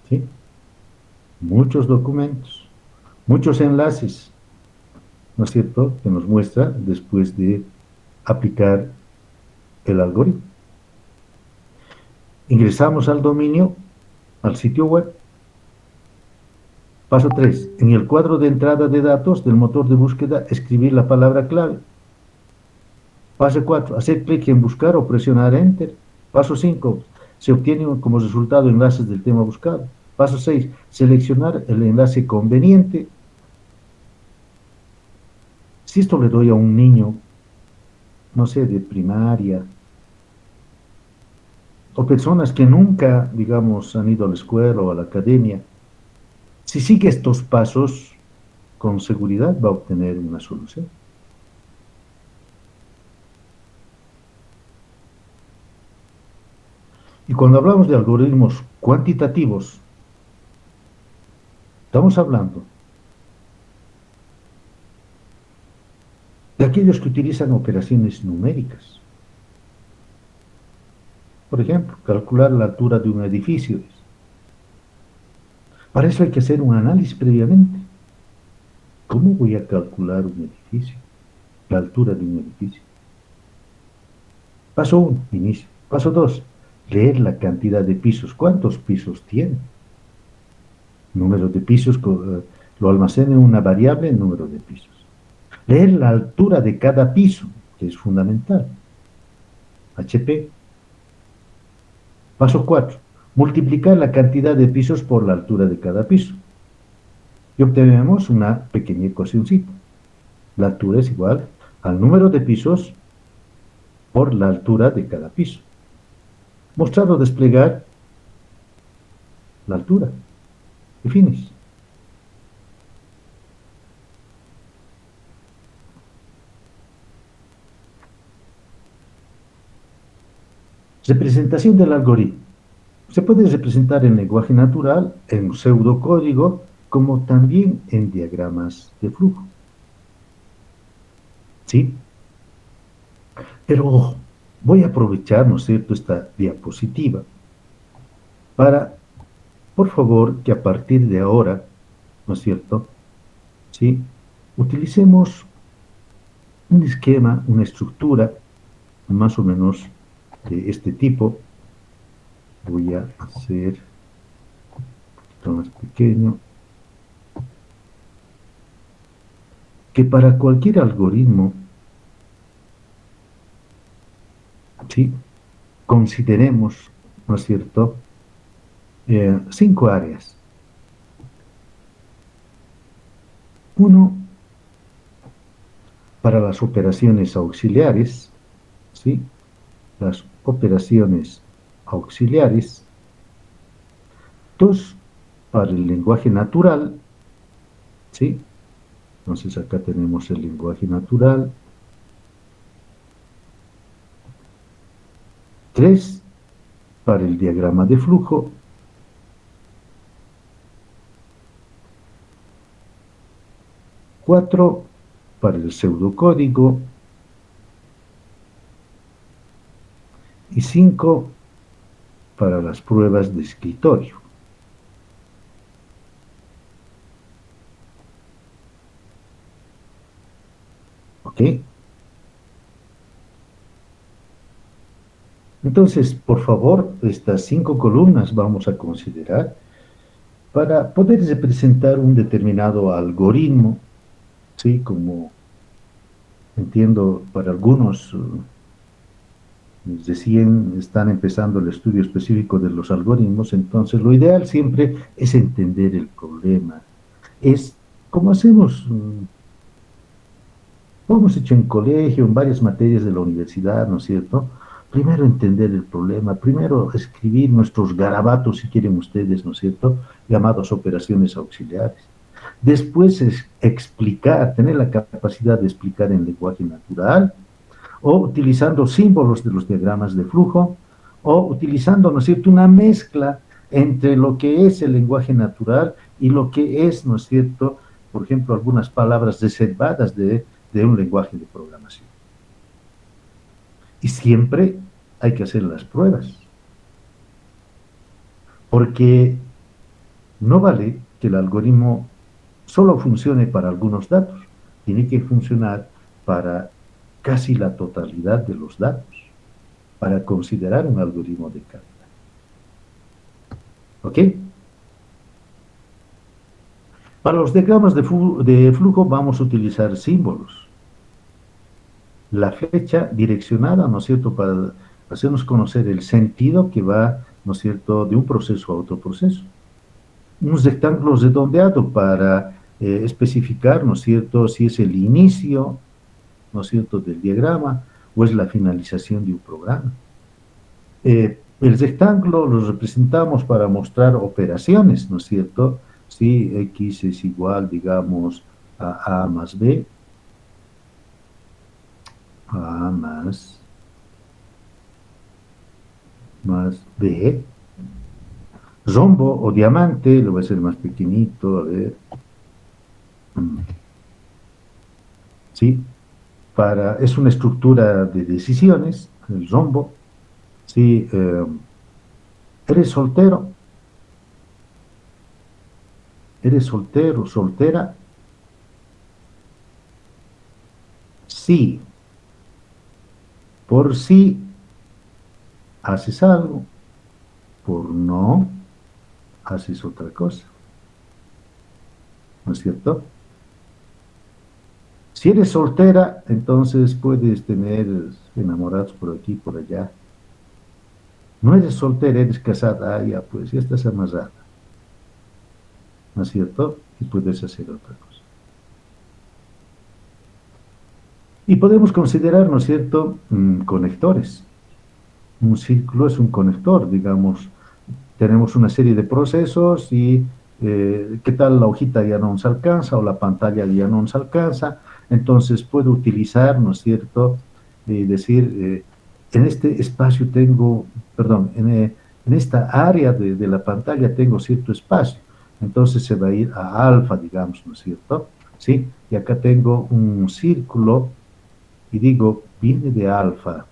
¿Sí? Muchos documentos, muchos enlaces, ¿no es cierto?, que nos muestra después de aplicar el algoritmo. Ingresamos al dominio, al sitio web. Paso 3. En el cuadro de entrada de datos del motor de búsqueda, escribir la palabra clave. Paso 4. Hacer clic en buscar o presionar Enter. Paso 5. Se obtienen como resultado enlaces del tema buscado. Paso 6. Seleccionar el enlace conveniente. Si esto le doy a un niño, no sé, de primaria, o personas que nunca, digamos, han ido a la escuela o a la academia, si sigue estos pasos, con seguridad va a obtener una solución. Y cuando hablamos de algoritmos cuantitativos, estamos hablando de aquellos que utilizan operaciones numéricas. Por ejemplo, calcular la altura de un edificio. Para eso hay que hacer un análisis previamente. ¿Cómo voy a calcular un edificio? La altura de un edificio. Paso 1, inicio. Paso 2, leer la cantidad de pisos. ¿Cuántos pisos tiene? Número de pisos lo almacena en una variable, número de pisos. Leer la altura de cada piso, que es fundamental. HP. Paso 4. Multiplicar la cantidad de pisos por la altura de cada piso. Y obtenemos una pequeña ecuacióncita. La altura es igual al número de pisos por la altura de cada piso. Mostrar o desplegar la altura. Y fines. Representación del algoritmo. Se puede representar en lenguaje natural, en pseudocódigo, como también en diagramas de flujo. ¿Sí? Pero ojo, voy a aprovechar, ¿no es cierto?, esta diapositiva para, por favor, que a partir de ahora, ¿no es cierto?, ¿sí?, utilicemos un esquema, una estructura más o menos de este tipo. Voy a hacer un poquito más pequeño. Que para cualquier algoritmo, ¿sí?, consideremos, ¿no es cierto?, 5 áreas. Uno, para las operaciones auxiliares, ¿sí?, las operaciones auxiliares. 2, para el lenguaje natural, ¿sí? Entonces acá tenemos el lenguaje natural. 3, para el diagrama de flujo. 4, para el pseudocódigo. Y 5, para las pruebas de escritorio. ¿Ok? Entonces, por favor, estas 5 columnas vamos a considerar para poder representar un determinado algoritmo, ¿sí? Como entiendo, para algunos recién están empezando el estudio específico de los algoritmos, entonces lo ideal siempre es entender el problema. Es como hacemos, lo hemos hecho en colegio, en varias materias de la universidad, ¿no es cierto? Primero entender el problema, primero escribir nuestros garabatos, si quieren ustedes, ¿no es cierto?, llamados operaciones auxiliares. Después es explicar, tener la capacidad de explicar en lenguaje natural, o utilizando símbolos de los diagramas de flujo, o utilizando, ¿no es cierto?, una mezcla entre lo que es el lenguaje natural y lo que es, ¿no es cierto?, por ejemplo, algunas palabras reservadas de un lenguaje de programación. Y siempre hay que hacer las pruebas, porque no vale que el algoritmo solo funcione para algunos datos, tiene que funcionar para casi la totalidad de los datos, para considerar un algoritmo de calidad. ¿Ok? Para los diagramas de flujo vamos a utilizar símbolos. La flecha direccionada, ¿no es cierto?, para hacernos conocer el sentido que va, ¿no es cierto?, de un proceso a otro proceso. Un rectángulo redondeado para especificar, ¿no es cierto?, si es el inicio, ¿no es cierto?, del diagrama o es la finalización de un programa. El rectángulo lo representamos para mostrar operaciones, ¿no es cierto? Si X es igual, digamos, a A más B, A más B. Rombo o diamante, lo voy a hacer más pequeñito, a ver. ¿Sí? Es una estructura de decisiones, el rombo. ¿Sí? ¿Eres soltero? ¿Eres soltero, soltera? Sí. Por sí, haces algo. Por no, haces otra cosa. ¿no es cierto? Si eres soltera, entonces puedes tener enamorados por aquí, por allá. No eres soltera, eres casada, ya pues, ya estás amarrada, ¿no es cierto? Y puedes hacer otra cosa. Y podemos considerar, ¿no es cierto?, conectores. Un círculo es un conector, digamos. Tenemos una serie de procesos y ¿qué tal la hojita ya no nos alcanza o la pantalla ya no nos alcanza? Entonces puedo utilizar, ¿no es cierto?, decir, en este espacio tengo, perdón, en esta área de la pantalla tengo cierto espacio. Entonces se va a ir a alfa, digamos, ¿no es cierto? ¿Sí? Y acá tengo un círculo y digo, viene de alfa,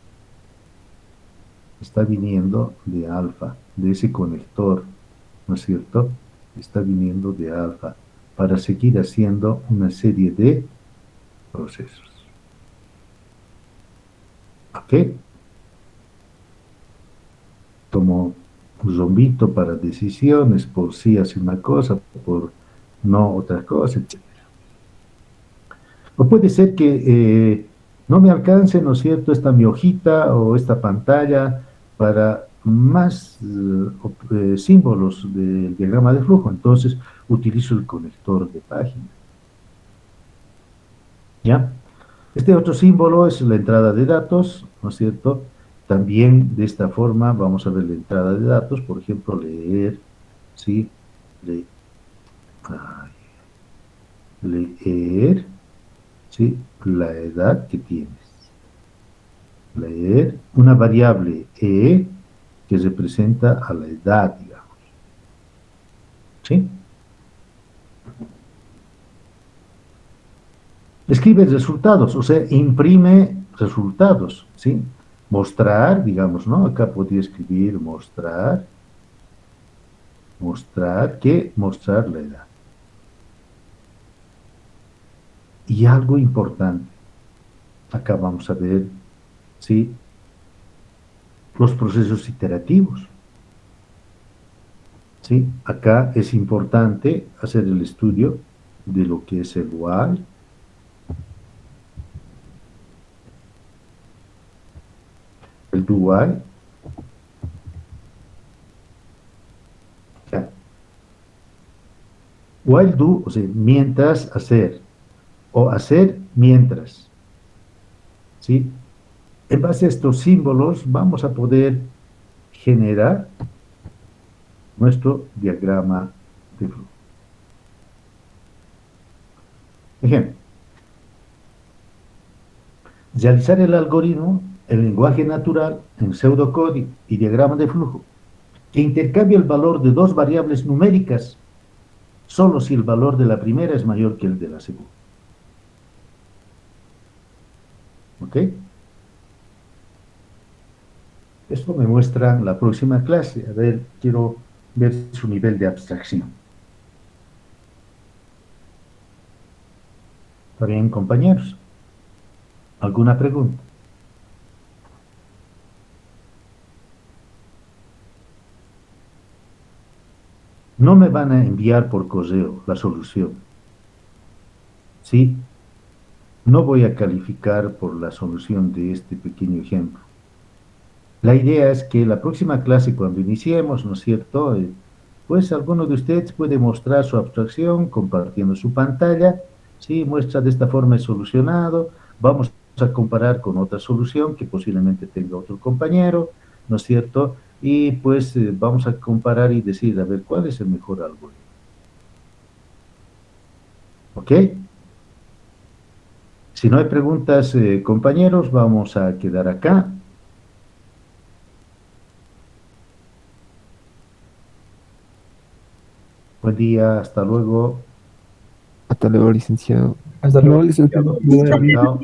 está viniendo de alfa, de ese conector, ¿no es cierto? Está viniendo de alfa para seguir haciendo una serie de procesos. ¿Ok? Como un zombito para decisiones, por sí hace una cosa, por no otra cosa, etc. O puede ser que no me alcance, ¿no es cierto?, esta mi hojita o esta pantalla para más símbolos del diagrama de flujo. Entonces utilizo el conector de página. ¿Ya? Este otro símbolo es la entrada de datos, ¿no es cierto? También de esta forma vamos a ver la entrada de datos, por ejemplo, leer, ¿sí? Leer, ¿sí?, la edad que tienes. Leer una variable E que representa a la edad, digamos. ¿Sí? Escribe resultados, o sea, imprime resultados, ¿sí? Mostrar, digamos, ¿no? Acá podría escribir mostrar, ¿qué? Mostrar la edad. Y algo importante, acá vamos a ver, ¿sí?, los procesos iterativos. ¿Sí? Acá es importante hacer el estudio de lo que es el while, el do while. Ya. While do, o sea, mientras hacer, o hacer mientras. ¿Sí? En base a estos símbolos vamos a poder generar nuestro diagrama de flujo. Ejemplo. Realizar el algoritmo en lenguaje natural, en pseudocódigo y diagrama de flujo, que intercambia el valor de dos variables numéricas solo si el valor de la primera es mayor que el de la segunda. ¿Ok? Esto me muestra la próxima clase. A ver, quiero ver su nivel de abstracción. ¿Está bien, compañeros? ¿Alguna pregunta? No me van a enviar por correo la solución. ¿Sí? No voy a calificar por la solución de este pequeño ejemplo. La idea es que la próxima clase, cuando iniciemos, ¿no es cierto?, pues alguno de ustedes puede mostrar su abstracción compartiendo su pantalla. ¿Sí? Muestra de esta forma es solucionado. Vamos a comparar con otra solución que posiblemente tenga otro compañero, ¿no es cierto? Y pues vamos a comparar y decir, a ver, ¿cuál es el mejor algoritmo? ¿Ok? Si no hay preguntas, compañeros, vamos a quedar acá. Buen día, hasta luego. Hasta luego, licenciado. Hasta luego, licenciado. Chao, chao.